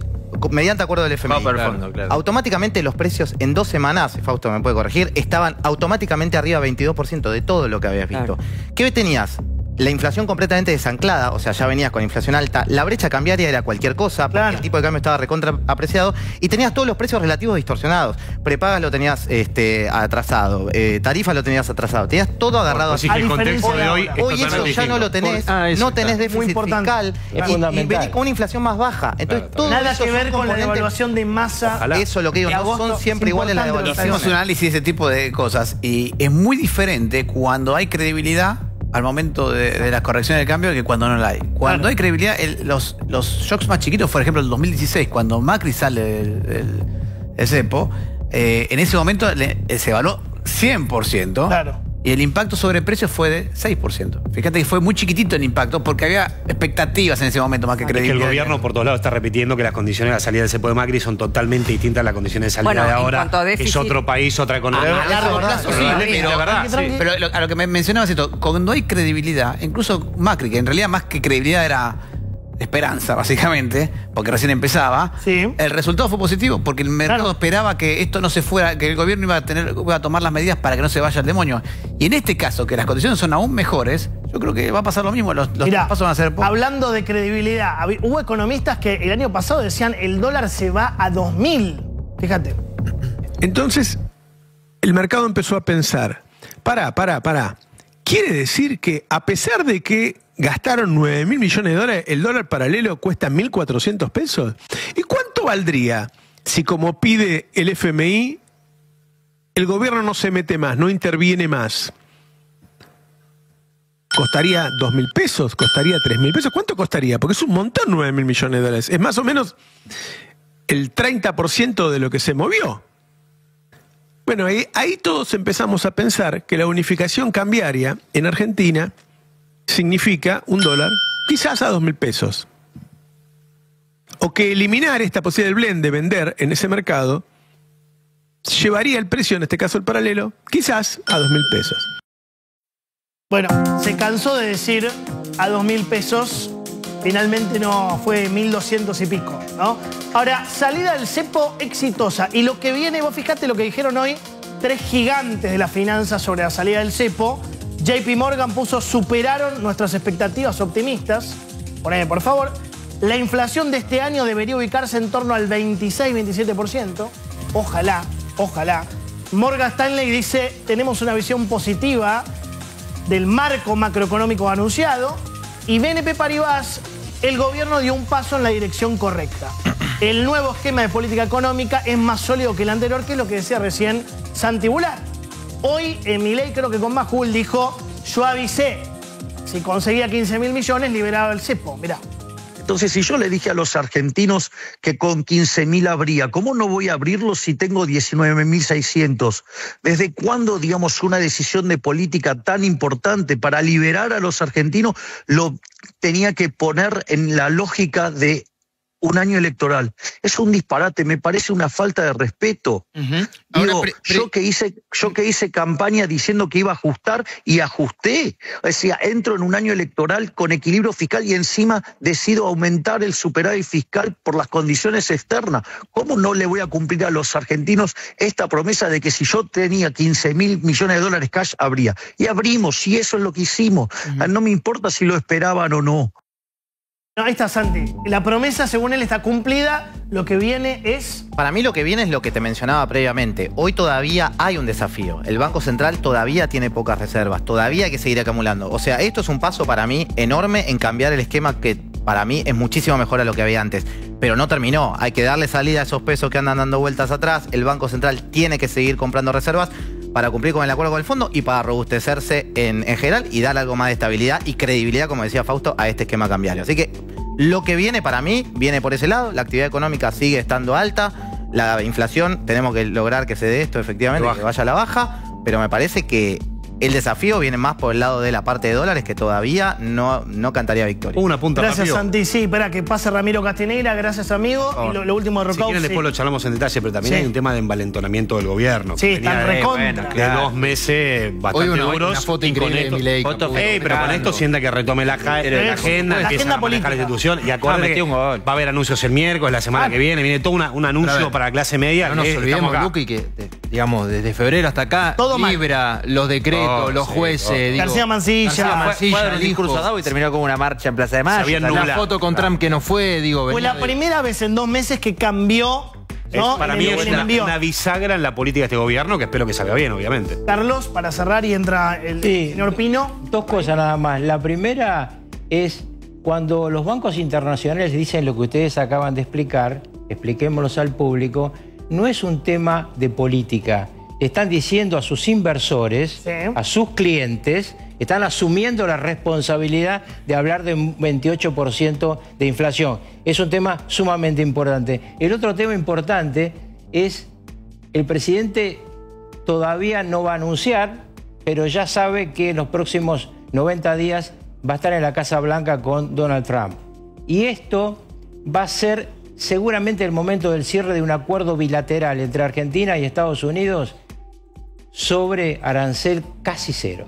Speaker 2: mediante acuerdo del FMI.
Speaker 12: Claro.
Speaker 2: Automáticamente los precios en 2 semanas, Fausto me puede corregir, estaban automáticamente arriba 22% de todo lo que habías visto. ¿Qué tenías? La inflación completamente desanclada, o sea, ya venías con inflación alta, la brecha cambiaria era cualquier cosa, porque el tipo de cambio estaba recontra apreciado, y tenías todos los precios relativos distorsionados. Prepagas lo tenías atrasado, tarifas lo tenías atrasado, tenías todo agarrado así.
Speaker 3: El contexto de hoy es
Speaker 2: Hoy eso
Speaker 3: totalmente
Speaker 2: ya no lo tenés, no tenés déficit fiscal, y venís con una inflación más baja. Entonces, todo
Speaker 1: Nada
Speaker 2: eso
Speaker 1: que ver con la devaluación de Massa.
Speaker 2: Eso lo que digo, no son siempre iguales las devaluaciones.
Speaker 4: Hacemos un análisis de ese tipo de cosas y es muy diferente cuando hay credibilidad al momento de las correcciones del cambio que cuando no la hay. Cuando hay credibilidad, los shocks más chiquitos, por ejemplo, el 2016, cuando Macri sale del cepo, en ese momento se evaluó 100%.
Speaker 1: Claro.
Speaker 4: Y el impacto sobre precios fue de 6%. Fíjate que fue muy chiquitito el impacto porque había expectativas en ese momento más que
Speaker 3: Es que el
Speaker 4: credibilidad.
Speaker 3: gobierno por todos lados está repitiendo que las condiciones de la salida del cepo de Macri son totalmente distintas a las condiciones de salida
Speaker 13: Bueno,
Speaker 3: de
Speaker 13: en
Speaker 3: ahora.
Speaker 13: cuanto a
Speaker 3: Que es
Speaker 13: déficit-
Speaker 3: otro país, otra economía.
Speaker 4: A largo plazo, sí,
Speaker 3: pero, verdad,
Speaker 4: pero a lo que me mencionabas esto, cuando hay credibilidad, incluso Macri, que en realidad más que credibilidad era esperanza, básicamente, porque recién empezaba, el resultado fue positivo, porque el mercado esperaba que esto no se fuera, que el gobierno iba a tomar las medidas para que no se vaya el demonio. Y en este caso, que las condiciones son aún mejores, yo creo que va a pasar lo mismo, los
Speaker 1: Mirá,
Speaker 4: pasos van a ser pocos.
Speaker 1: hablando de credibilidad, hubo economistas que el año pasado decían el dólar se va a 2000. Fíjate.
Speaker 15: Entonces, el mercado empezó a pensar, pará. Quiere decir que a pesar de que gastaron 9.000 millones de dólares, el dólar paralelo cuesta 1.400 pesos. ¿Y cuánto valdría si, como pide el FMI, el gobierno no se mete más, no interviene más? ¿Costaría 2.000 pesos? ¿Costaría 3.000 pesos? ¿Cuánto costaría? Porque es un montón 9.000 millones de dólares. Es más o menos el 30% de lo que se movió. Bueno, ahí todos empezamos a pensar que la unificación cambiaria en Argentina significa un dólar quizás a 2.000 pesos. O que eliminar esta posibilidad del blend de vender en ese mercado llevaría el precio, en este caso el paralelo, quizás a 2.000 pesos.
Speaker 1: Bueno, se cansó de decir a 2.000 pesos, finalmente no, fue 1.200 y pico, ¿no? Ahora, salida del cepo exitosa. Y lo que viene, vos fijate lo que dijeron hoy, 3 gigantes de las finanzas sobre la salida del cepo. JP Morgan puso, superaron nuestras expectativas optimistas. Poneme, por favor. La inflación de este año debería ubicarse en torno al 26-27%. Ojalá, ojalá. Morgan Stanley dice, tenemos una visión positiva del marco macroeconómico anunciado. Y BNP Paribas, el gobierno dio un paso en la dirección correcta. El nuevo esquema de política económica es más sólido que el anterior, que es lo que decía recién Santi Bular. Hoy, Milei, creo que con Majul, dijo, yo avisé, si conseguía 15.000 millones, liberaba el cepo. Mirá.
Speaker 14: Entonces, si yo le dije a los argentinos que con 15.000 habría, ¿cómo no voy a abrirlos si tengo 19.600? ¿Desde cuándo, digamos, una decisión de política tan importante para liberar a los argentinos lo tenía que poner en la lógica de un año electoral? Es un disparate, me parece una falta de respeto. Digo, yo que hice campaña diciendo que iba a ajustar y ajusté. O sea, entro en un año electoral con equilibrio fiscal y encima decido aumentar el superávit fiscal por las condiciones externas. ¿Cómo no le voy a cumplir a los argentinos esta promesa de que si yo tenía 15.000 millones de dólares cash, habría? Y abrimos, y eso es lo que hicimos. No me importa si lo esperaban o no.
Speaker 1: No, ahí está, Santi. La promesa, según él, está cumplida. Lo que viene es...
Speaker 2: Para mí lo que viene es lo que te mencionaba previamente. Hoy todavía hay un desafío. El Banco Central todavía tiene pocas reservas. Todavía hay que seguir acumulando. O sea, esto es un paso para mí enorme en cambiar el esquema que para mí es muchísimo mejor a lo que había antes. Pero no terminó. Hay que darle salida a esos pesos que andan dando vueltas atrás. El Banco Central tiene que seguir comprando reservas para cumplir con el acuerdo con el fondo y para robustecerse en general y dar algo más de estabilidad y credibilidad, como decía Fausto, a este esquema cambiario. Así que lo que viene para mí, viene por ese lado. La actividad económica sigue estando alta. La inflación, tenemos que lograr que se dé esto efectivamente, que vaya a la baja. Pero me parece que el desafío viene más por el lado de la parte de dólares, que todavía no cantaría victoria.
Speaker 3: Una punta
Speaker 1: Gracias,
Speaker 3: rápido.
Speaker 1: Santi. Sí, espera que pase Ramiro Castineira. Gracias, amigo. Y lo último de
Speaker 3: Si
Speaker 1: Rocao.
Speaker 3: quieren después lo charlamos en detalle, pero también hay un tema de envalentonamiento del gobierno.
Speaker 1: Sí, está recontra.
Speaker 3: De 2 meses bastante duros.
Speaker 12: Una foto
Speaker 3: y
Speaker 12: increíble de Milei.
Speaker 3: Pero con esto sienta que retome la agenda, empieza a manejar la institución. Y acuérdate que va a haber anuncios el miércoles, la semana que viene todo un anuncio para la clase media.
Speaker 12: No nos olvidemos, Luqui, que digamos, desde febrero hasta acá, Libra, los decretos, los jueces.
Speaker 1: García Mancilla.
Speaker 10: Fue el discurso dado y terminó como una marcha en Plaza de Mayo.
Speaker 12: La foto con Trump que no fue, digo.
Speaker 1: Fue la primera vez en 2 meses que cambió, ¿no?
Speaker 3: Para mí es una bisagra en la política de este gobierno que espero que salga bien, obviamente.
Speaker 1: Carlos, para cerrar y entra el señor Pino.
Speaker 7: 2 cosas nada más. La primera es cuando los bancos internacionales dicen lo que ustedes acaban de explicar, expliquémoslo al público, no es un tema de política. Están diciendo a sus inversores, a sus clientes, están asumiendo la responsabilidad de hablar de un 28% de inflación. Es un tema sumamente importante. El otro tema importante es el presidente todavía no va a anunciar, pero ya sabe que en los próximos 90 días va a estar en la Casa Blanca con Donald Trump. Y esto va a ser seguramente el momento del cierre de un acuerdo bilateral entre Argentina y Estados Unidos sobre arancel casi cero.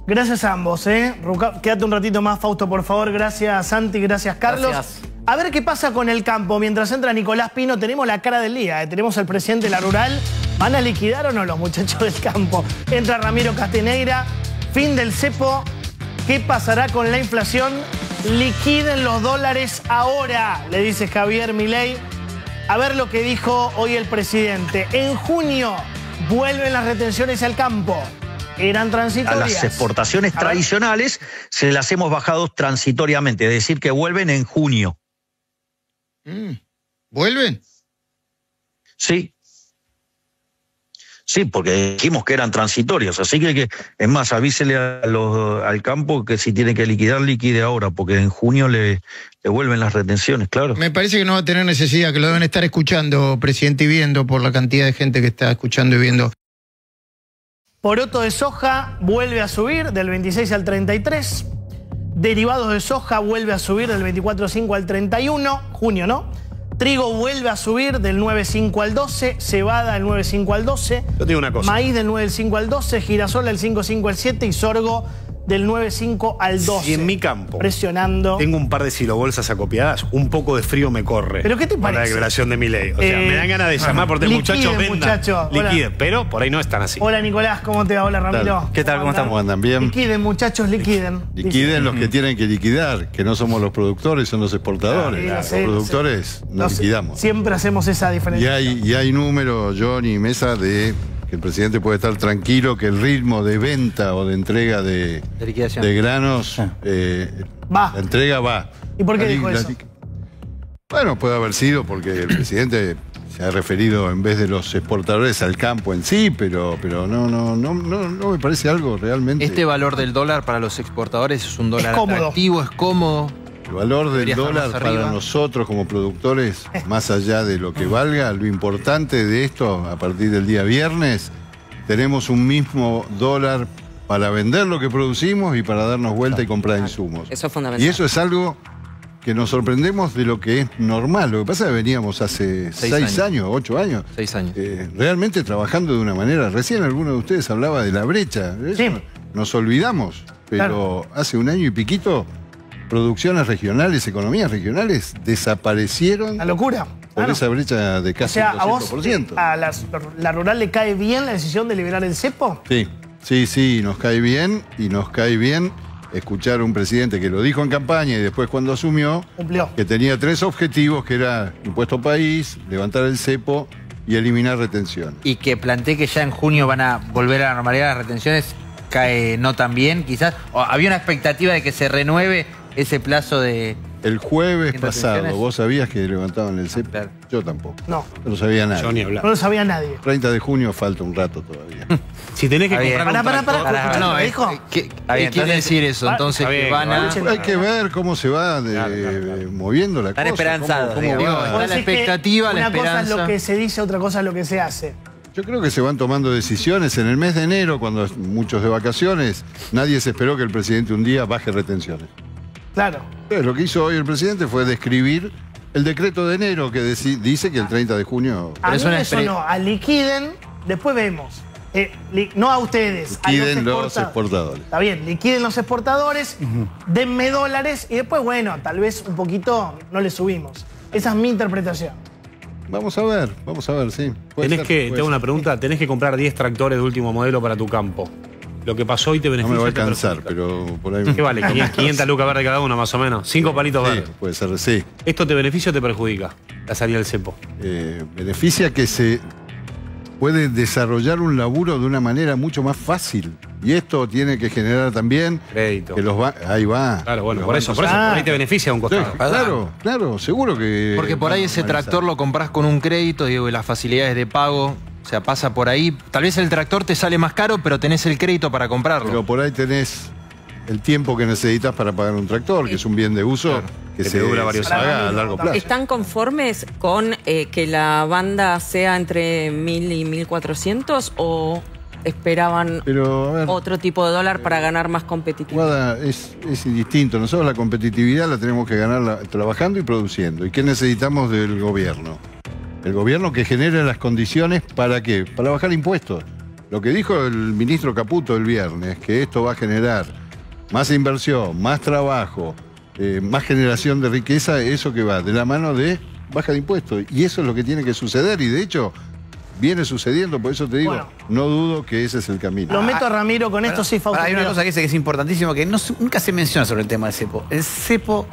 Speaker 1: Gracias a ambos, Quédate un ratito más, Fausto, por favor. Gracias, Santi. Gracias, Carlos.
Speaker 2: Gracias.
Speaker 1: A ver qué pasa con el campo. Mientras entra Nicolás Pino, tenemos la cara del día. Tenemos al presidente de la Rural. ¿Van a liquidar o no los muchachos del campo? Entra Ramiro Castineira. Fin del cepo. ¿Qué pasará con la inflación? Liquiden los dólares ahora, le dice Javier Milei. A ver lo que dijo hoy el presidente. En junio vuelven las retenciones al campo. Eran transitorias.
Speaker 14: A las exportaciones tradicionales se las hemos bajado transitoriamente, es decir, que vuelven en junio.
Speaker 16: ¿Vuelven?
Speaker 14: Sí. Sí, porque dijimos que eran transitorios, así que es más, avísele al campo que si tiene que liquidar, liquide ahora, porque en junio le vuelven las retenciones, claro.
Speaker 16: Me parece que no va a tener necesidad, que lo deben estar escuchando, presidente, y viendo por la cantidad de gente que está escuchando y viendo.
Speaker 1: Poroto de soja vuelve a subir del 26 al 33. Derivados de soja vuelve a subir del 24.5 al 31. Junio, ¿no? Trigo vuelve a subir del 9.5 al 12. Cebada del 9.5 al 12.
Speaker 3: Yo te digo una cosa.
Speaker 1: Maíz del 9.5 al 12. Girasol del 5.5 al 7. Y sorgo del 9.5 al 12.
Speaker 3: Si en mi campo
Speaker 1: presionando.
Speaker 3: Tengo un par de silobolsas acopiadas, un poco de frío me corre.
Speaker 1: ¿Pero qué te parece?
Speaker 3: La declaración de Milei. O sea, me dan ganas de llamar por muchachos, vendan. Liquiden, pero por ahí no están así.
Speaker 1: Hola, Nicolás, ¿cómo te va? Hola, Ramiro.
Speaker 17: ¿Qué tal? ¿Cómo están? ¿Cómo andan? Bien.
Speaker 1: Liquiden, muchachos, liquiden.
Speaker 17: Liquiden los que tienen que liquidar, que no somos los productores, son los exportadores. Los productores no liquidamos.
Speaker 1: Siempre hacemos esa diferencia.
Speaker 17: Y hay números, Johnny y Mesa, de que el presidente puede estar tranquilo que el ritmo de venta o de entrega de granos, la entrega va.
Speaker 1: ¿Y por qué dijo eso?
Speaker 17: Bueno, puede haber sido porque el presidente se ha referido en vez de los exportadores al campo en sí, pero no me parece algo realmente.
Speaker 12: Este valor del dólar para los exportadores es un dólar atractivo, es cómodo.
Speaker 17: El valor del
Speaker 12: Debería estar
Speaker 17: dólar
Speaker 12: más
Speaker 17: para
Speaker 12: arriba.
Speaker 17: nosotros como productores, más allá de lo que valga, lo importante de esto, a partir del día viernes, tenemos un mismo dólar para vender lo que producimos y para darnos vuelta y comprar insumos.
Speaker 13: Eso es fundamental.
Speaker 17: Y eso es algo que nos sorprendemos de lo que es normal. Lo que pasa es que veníamos hace 6 años, 8 años.
Speaker 12: 6 años.
Speaker 17: Realmente trabajando de una manera. Recién alguno de ustedes hablaba de la brecha. Eso nos olvidamos. Pero hace un año y piquito, producciones regionales, economías regionales, desaparecieron.
Speaker 1: La locura.
Speaker 17: Por esa brecha de
Speaker 1: O
Speaker 17: casi
Speaker 1: sea,
Speaker 17: el
Speaker 1: ¿a vos
Speaker 17: 200%.
Speaker 1: a la rural le cae bien la decisión de liberar el cepo?
Speaker 17: Sí, nos cae bien y nos cae bien escuchar a un presidente que lo dijo en campaña y después cuando asumió,
Speaker 1: Cumplió.
Speaker 17: que tenía 3 objetivos, que era impuesto país, levantar el cepo y eliminar retención.
Speaker 10: Y que planteé que ya en junio van a volver a la normalidad las retenciones, cae no tan bien, quizás. O había una expectativa de que se renueve ese plazo de...
Speaker 17: El jueves
Speaker 10: ¿Sin
Speaker 17: pasado,
Speaker 10: retenciones?
Speaker 17: ¿vos sabías que levantaban el cepo? Yo tampoco.
Speaker 1: No.
Speaker 17: No lo sabía nadie.
Speaker 3: Yo ni hablar.
Speaker 1: No lo sabía nadie.
Speaker 17: 30 de junio falta un rato todavía.
Speaker 3: Si tenés que comprar un
Speaker 1: Pará,
Speaker 3: tractor-
Speaker 1: ¿lo dijo?
Speaker 12: ¿Qué quiere decir eso? Entonces, que van a...
Speaker 17: Hay que ver cómo se va moviendo la
Speaker 10: Están
Speaker 17: cosa.
Speaker 10: esperanzados,
Speaker 17: cómo
Speaker 10: digamos.
Speaker 17: va.
Speaker 12: Está
Speaker 1: Vos
Speaker 12: la
Speaker 1: decís que
Speaker 12: expectativa, la
Speaker 1: una cosa es
Speaker 12: esperanza.
Speaker 1: lo que se dice, otra cosa es lo que se hace.
Speaker 17: Yo creo que se van tomando decisiones. En el mes de enero, cuando muchos de vacaciones, nadie se esperó que el presidente un día baje retenciones.
Speaker 1: Claro.
Speaker 17: Entonces, lo que hizo hoy el presidente fue describir el decreto de enero que dice que el 30 de junio...
Speaker 1: A mí eso no, a liquiden, después vemos. No a ustedes,
Speaker 17: Liquiden
Speaker 1: a
Speaker 17: los exportadores.
Speaker 1: Está bien, liquiden los exportadores, denme dólares y después, bueno, tal vez un poquito no le subimos. Esa es mi interpretación.
Speaker 17: Vamos a ver, sí.
Speaker 3: Te hago una pregunta, tenés que comprar 10 tractores de último modelo para tu campo. Lo que pasó hoy te
Speaker 17: No
Speaker 3: beneficia.
Speaker 17: me va a
Speaker 3: te
Speaker 17: alcanzar,
Speaker 3: perjudica.
Speaker 17: pero por ahí...
Speaker 3: ¿Qué vale? 500 lucas verdes cada uno, más o menos. 5 palitos verdes.
Speaker 17: Puede ser, sí.
Speaker 3: ¿Esto te beneficia o te perjudica? La salida del cepo.
Speaker 17: Beneficia que se puede desarrollar un laburo de una manera mucho más fácil. Y esto tiene que generar también...
Speaker 3: Crédito.
Speaker 17: Que ahí va.
Speaker 3: Claro, bueno,
Speaker 17: Los
Speaker 3: por eso, por
Speaker 17: bancos-
Speaker 3: ahí te beneficia a un costado.
Speaker 17: Sí, claro, seguro que...
Speaker 12: Porque por ahí ese tractor lo compras con un crédito, digo, y las facilidades de pago, o sea, pasa por ahí. Tal vez el tractor te sale más caro, pero tenés el crédito para comprarlo.
Speaker 17: Pero por ahí tenés el tiempo que necesitas para pagar un tractor, que es un bien de uso que se
Speaker 3: dura varios
Speaker 17: paga a largo plazo.
Speaker 13: ¿Están conformes con que la banda sea entre 1.000 y 1.400 o esperaban
Speaker 17: Pero, a ver,
Speaker 13: otro tipo de dólar para ganar más competitividad?
Speaker 17: Guada, es indistinto. Nosotros la competitividad la tenemos que ganar trabajando y produciendo. ¿Y qué necesitamos del gobierno? El gobierno que genere las condiciones ¿para qué? Para bajar impuestos. Lo que dijo el ministro Caputo el viernes, que esto va a generar más inversión, más trabajo, más generación de riqueza, eso que va de la mano de baja de impuestos. Y eso es lo que tiene que suceder. Y de hecho, viene sucediendo, por eso te digo, no dudo que ese es el camino.
Speaker 1: Lo meto a Ramiro con esto, sí, Fausto.
Speaker 4: Hay una cosa que dice que es importantísimo, que nunca se menciona sobre el tema del cepo. El cepo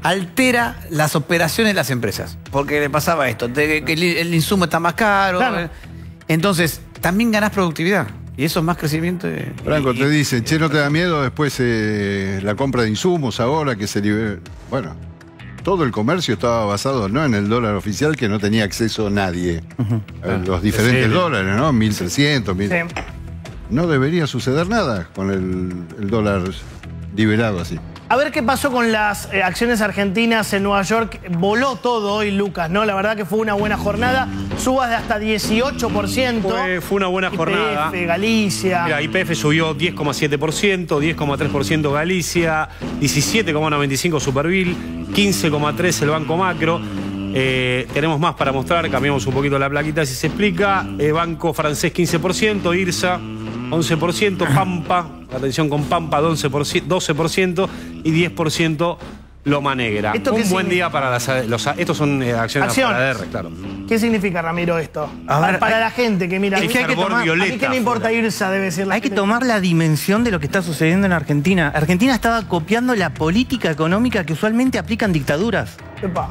Speaker 4: altera las operaciones de las empresas. Porque le pasaba esto, que el insumo está más caro.
Speaker 1: Claro.
Speaker 4: Entonces, también ganás productividad. Y eso es más crecimiento.
Speaker 17: Franco, te dicen, che, no te da miedo después la compra de insumos ahora que se libera. Bueno, todo el comercio estaba basado no en el dólar oficial, que no tenía acceso nadie. A los diferentes dólares, ¿no? 1.300, 1.000. No debería suceder nada con el dólar liberado así.
Speaker 1: A ver qué pasó con las acciones argentinas en Nueva York. Voló todo hoy, Lucas, ¿no? La verdad que fue una buena jornada. Subas de hasta 18%.
Speaker 3: Fue una buena jornada.
Speaker 1: YPF, Galicia.
Speaker 3: Mira, YPF subió 10,7%, 10,3% Galicia, 17,95% Superville, 15,3% el Banco Macro. Tenemos más para mostrar, cambiamos un poquito la plaquita si se explica. Banco francés 15%, IRSA 11%, Pampa, atención con Pampa 12% y 10% Loma Negra. Un buen día para estos son acciones para ADR, claro.
Speaker 1: ¿Qué significa, Ramiro, esto? Para la gente que mira.
Speaker 18: Es que hay que tomar,
Speaker 1: a mí que me importa IRSA, debe ser la
Speaker 18: Hay que tomar la dimensión de lo que está sucediendo en Argentina. Argentina estaba copiando la política económica que usualmente aplican dictaduras.
Speaker 1: Epa.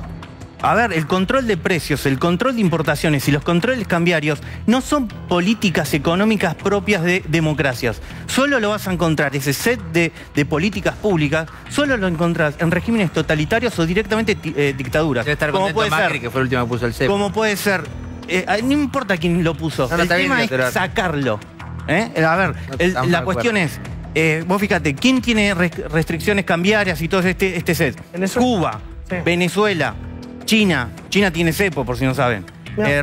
Speaker 18: A ver, el control de precios, el control de importaciones y los controles cambiarios no son políticas económicas propias de democracias. Solo lo vas a encontrar, ese set de políticas públicas, solo lo encontrás en regímenes totalitarios o directamente dictaduras.
Speaker 10: Debe estar contento Macri, que fue el último que puso el cepo.
Speaker 18: Como puede ser, no importa quién lo puso,
Speaker 10: No,
Speaker 18: el tema
Speaker 10: bien,
Speaker 18: es sacarlo. A ver, la cuestión es, vos fíjate, ¿quién tiene restricciones cambiarias y todo este set? Cuba, Venezuela, China. China tiene cepo, por si no saben.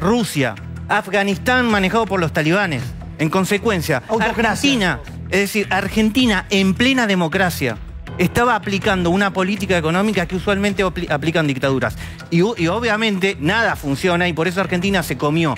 Speaker 18: Rusia, Afganistán manejado por los talibanes. En consecuencia, Argentina, es decir, Argentina en plena democracia estaba aplicando una política económica que usualmente aplican dictaduras. Y obviamente nada funciona y por eso Argentina se comió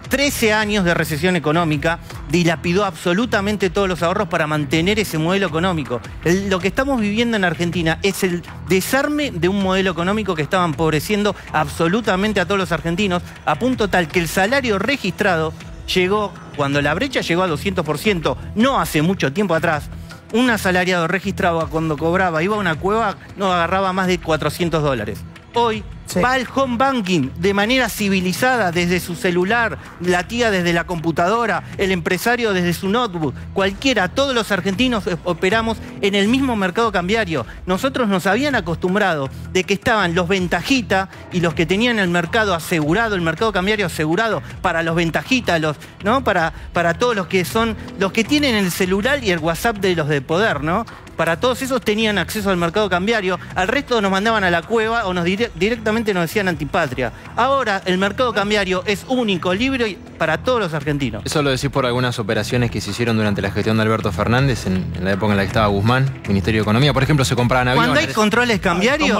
Speaker 18: 13 años de recesión económica, dilapidó absolutamente todos los ahorros para mantener ese modelo económico. Lo que estamos viviendo en Argentina es el desarme de un modelo económico que estaba empobreciendo absolutamente a todos los argentinos, a punto tal que el salario registrado llegó, cuando la brecha llegó al 200%, no hace mucho tiempo atrás, un asalariado registrado cuando cobraba, iba a una cueva, no agarraba más de $400. Hoy va al home banking de manera civilizada desde su celular, la tía desde la computadora, el empresario desde su notebook, cualquiera, todos los argentinos operamos en el mismo mercado cambiario. Nosotros nos habían acostumbrado de que estaban los ventajitas y los que tenían el mercado asegurado, el mercado cambiario asegurado para los ventajitas, ¿no? Para todos los que son, los que tienen el celular y el WhatsApp de los de poder, ¿no? Para todos esos tenían acceso al mercado cambiario, al resto nos mandaban a la cueva o directamente nos decían antipatria. Ahora el mercado cambiario es único, libre para todos los argentinos.
Speaker 12: Eso lo decís por algunas operaciones que se hicieron durante la gestión de Alberto Fernández, en la época en la que estaba Guzmán, Ministerio de Economía. Por ejemplo, se compraban aviones.
Speaker 18: Cuando hay controles cambiarios,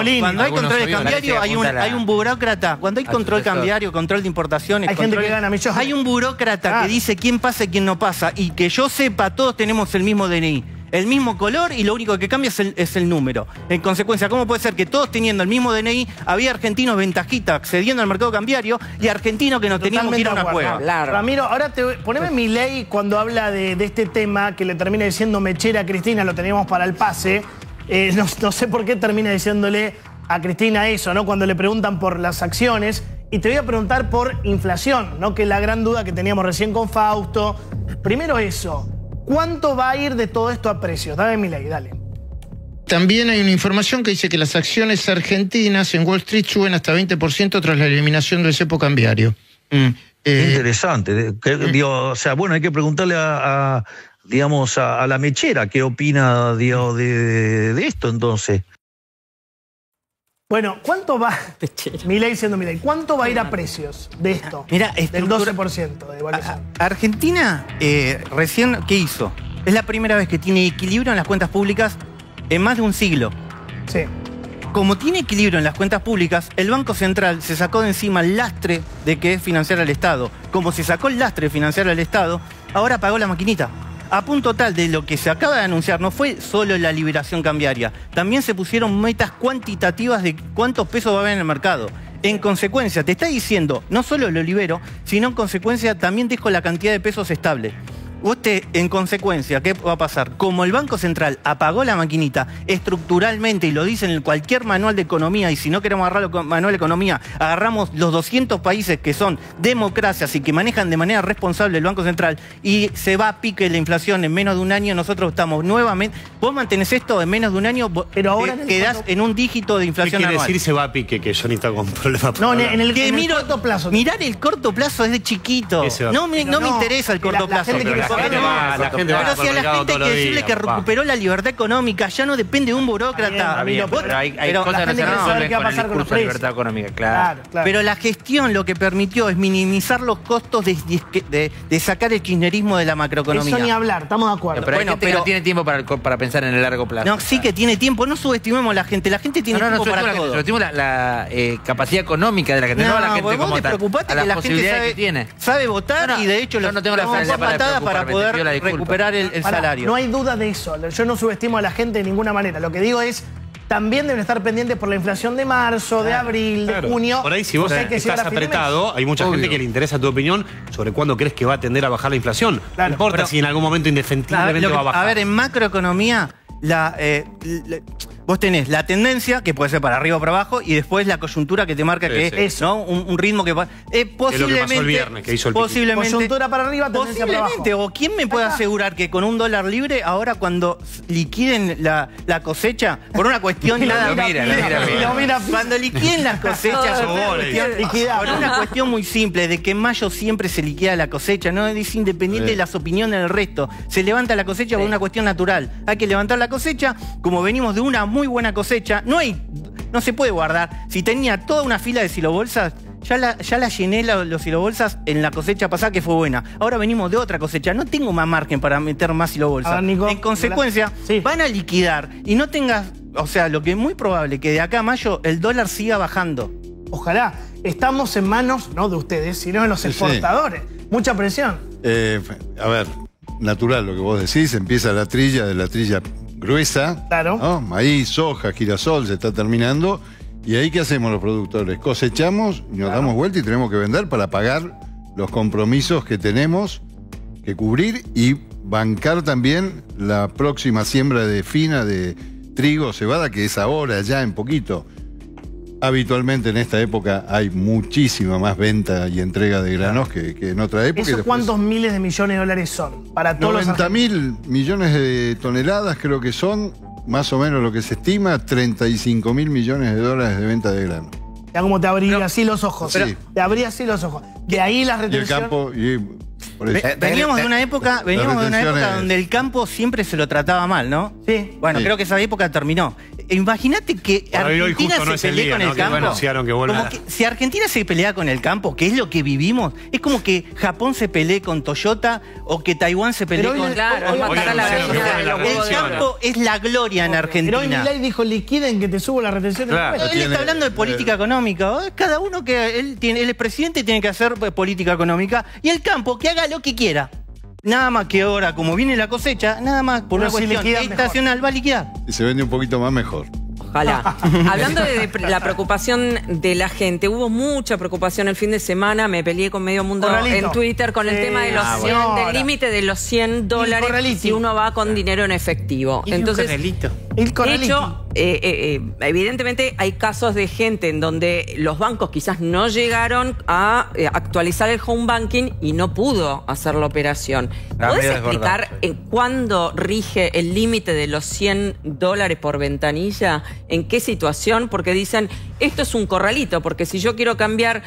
Speaker 18: hay un burócrata. Cuando hay control cambiario, control de importaciones,
Speaker 1: hay gente que gana millones.
Speaker 18: Hay un burócrata que dice quién pasa y quién no pasa. Y que yo sepa, todos tenemos el mismo DNI. El mismo color y lo único que cambia es el número. En consecuencia, ¿cómo puede ser que todos teniendo el mismo DNI había argentinos ventajitas accediendo al mercado cambiario y argentinos que no teníamos que ir a una cueva?
Speaker 1: Claro. Ramiro, ahora poneme Milei cuando habla de este tema que le termina diciendo mechera a Cristina, lo teníamos para el pase. No sé por qué termina diciéndole a Cristina eso, ¿no? Cuando le preguntan por las acciones. Y te voy a preguntar por inflación, ¿no? Que es la gran duda que teníamos recién con Fausto. Primero eso. ¿Cuánto va a ir de todo esto a precios? Dame Milei, dale.
Speaker 16: También hay una información que dice que las acciones argentinas en Wall Street suben hasta 20% tras la eliminación del cepo cambiario.
Speaker 14: Interesante. O sea, bueno, hay que preguntarle a la mechera qué opina de esto entonces.
Speaker 1: Bueno, ¿cuánto va? Milei siendo Milei, ¿cuánto va a ir a precios de esto?
Speaker 18: Mira,
Speaker 1: del 12% de evaluación.
Speaker 18: Argentina recién, ¿qué hizo? Es la primera vez que tiene equilibrio en las cuentas públicas en más de un siglo.
Speaker 1: Sí.
Speaker 18: Como tiene equilibrio en las cuentas públicas, el Banco Central se sacó de encima el lastre de que es financiar al Estado. Como se sacó el lastre de financiar al Estado, ahora pagó la maquinita. A punto tal de lo que se acaba de anunciar, no fue solo la liberación cambiaria, también se pusieron metas cuantitativas de cuántos pesos va a haber en el mercado. En consecuencia, te está diciendo, no solo lo libero, sino en consecuencia también dejo la cantidad de pesos estable. En consecuencia, ¿qué va a pasar? Como el Banco Central apagó la maquinita estructuralmente, y lo dicen en cualquier manual de economía, y si no queremos agarrar el manual de economía, agarramos los 200 países que son democracias y que manejan de manera responsable el Banco Central, y se va a pique la inflación en menos de un año, nosotros estamos nuevamente... Vos mantenés esto en menos de un año, pero ahora quedás en un dígito de inflación anual.
Speaker 3: ¿Qué quiere decir se va a pique? Que Johnny está con problemas.
Speaker 1: No, en el corto plazo.
Speaker 18: Mirar el corto plazo es de chiquito. No me interesa el corto plazo.
Speaker 3: La gente
Speaker 18: pero si a la gente hay que decirle que recuperó la libertad económica, ya no depende de un burócrata.
Speaker 10: Pero hay cosas que no se resuelven con el discurso de libertad económica, claro.
Speaker 18: Pero la gestión lo que permitió es minimizar los costos de sacar el kirchnerismo de la macroeconomía.
Speaker 1: Eso ni hablar, estamos de acuerdo.
Speaker 10: Pero bueno, pero no tiene tiempo para pensar en el largo plazo.
Speaker 18: No, sí que tiene tiempo, no subestimemos a la gente tiene tiempo para todo.
Speaker 10: Subestimemos la capacidad económica de la gente, no a la gente como tal, a las posibilidades que tiene.
Speaker 18: Sabe votar y de hecho
Speaker 10: yo no tengo la facilidad
Speaker 18: para poder recuperar el salario.
Speaker 1: No hay duda de eso. Yo no subestimo a la gente de ninguna manera. Lo que digo es, también deben estar pendientes por la inflación de marzo, de abril, de junio.
Speaker 3: Por ahí, si vos estás apretado, hay mucha gente que le interesa tu opinión sobre cuándo crees que va a tender a bajar la inflación. No importa si en algún momento indefectiblemente va a bajar.
Speaker 18: A ver, en macroeconomía, vos tenés la tendencia, que puede ser para arriba o para abajo, y después la coyuntura que te marca ¿no? Un ritmo que... posiblemente,
Speaker 3: es lo que pasó el viernes, que hizo el
Speaker 18: posiblemente,
Speaker 1: coyuntura para arriba, tendencia para abajo.
Speaker 18: O quién me puede asegurar que con $1 libre, ahora cuando liquiden la cosecha, por una cuestión cuando liquiden las cosechas, por una cuestión muy simple, de que en mayo siempre se liquida la cosecha, no es independiente de las opiniones del resto. Se levanta la cosecha por una cuestión natural. Hay que levantar la cosecha, como venimos de una muy buena cosecha, no se puede guardar. Si tenía toda una fila de silobolsas, ya la llené los silobolsas en la cosecha pasada, que fue buena. Ahora venimos de otra cosecha, no tengo más margen para meter más silobolsas. En consecuencia, van a liquidar y no tengas, o sea, lo que es muy probable que de acá a mayo el dólar siga bajando.
Speaker 1: Ojalá. Estamos en manos, no de ustedes, sino de los exportadores. Mucha presión.
Speaker 17: A ver, natural lo que vos decís, empieza la trilla gruesa.
Speaker 1: Claro.
Speaker 17: ¿No? Maíz, soja, girasol, se está terminando. ¿Y ahí qué hacemos los productores? Cosechamos y nos damos vuelta y tenemos que vender para pagar los compromisos que tenemos que cubrir y bancar también la próxima siembra de fina de trigo, cebada, que es ahora, ya en poquito. Habitualmente en esta época hay muchísima más venta y entrega de granos que en otra época.
Speaker 1: ¿Esos cuántos miles de millones de dólares son? Para todos
Speaker 17: 90.000 millones de toneladas creo que son, más o menos lo que se estima, 35.000 millones de dólares de venta de grano.
Speaker 1: Ya como te abría así los ojos.
Speaker 17: Sí.
Speaker 1: Te abría así los ojos. De ahí la retención.
Speaker 17: Y el campo...
Speaker 18: Veníamos de una época donde el campo siempre se lo trataba mal, ¿no?
Speaker 1: Sí.
Speaker 18: Bueno, creo que esa época terminó. Imagínate que Argentina se pelea con el campo. Si Argentina se pelea con el campo, que es lo que vivimos, es como que Japón se pelee con Toyota o que Taiwán se pelee con... El campo es la gloria en Argentina.
Speaker 1: Pero hoy Milei dijo, liquiden que te subo la retención.
Speaker 18: Él está hablando de política económica. Cada uno que él es presidente tiene que hacer política económica y el campo que haga lo que quiera. Nada más que ahora, como viene la cosecha, nada más por una cuestión estacional va a liquidar.
Speaker 17: Y se vende un poquito más mejor.
Speaker 13: Ojalá. Hablando de la preocupación de la gente, hubo mucha preocupación el fin de semana, me peleé con medio mundo en Twitter con el tema de los del límite de los $100 si uno va con dinero en efectivo. Entonces, de hecho, evidentemente hay casos de gente en donde los bancos quizás no llegaron a actualizar el home banking y no pudo hacer la operación. ¿Podés explicar cuándo rige el límite de los $100 por ventanilla? ¿En qué situación? Porque dicen, esto es un corralito, porque si yo quiero cambiar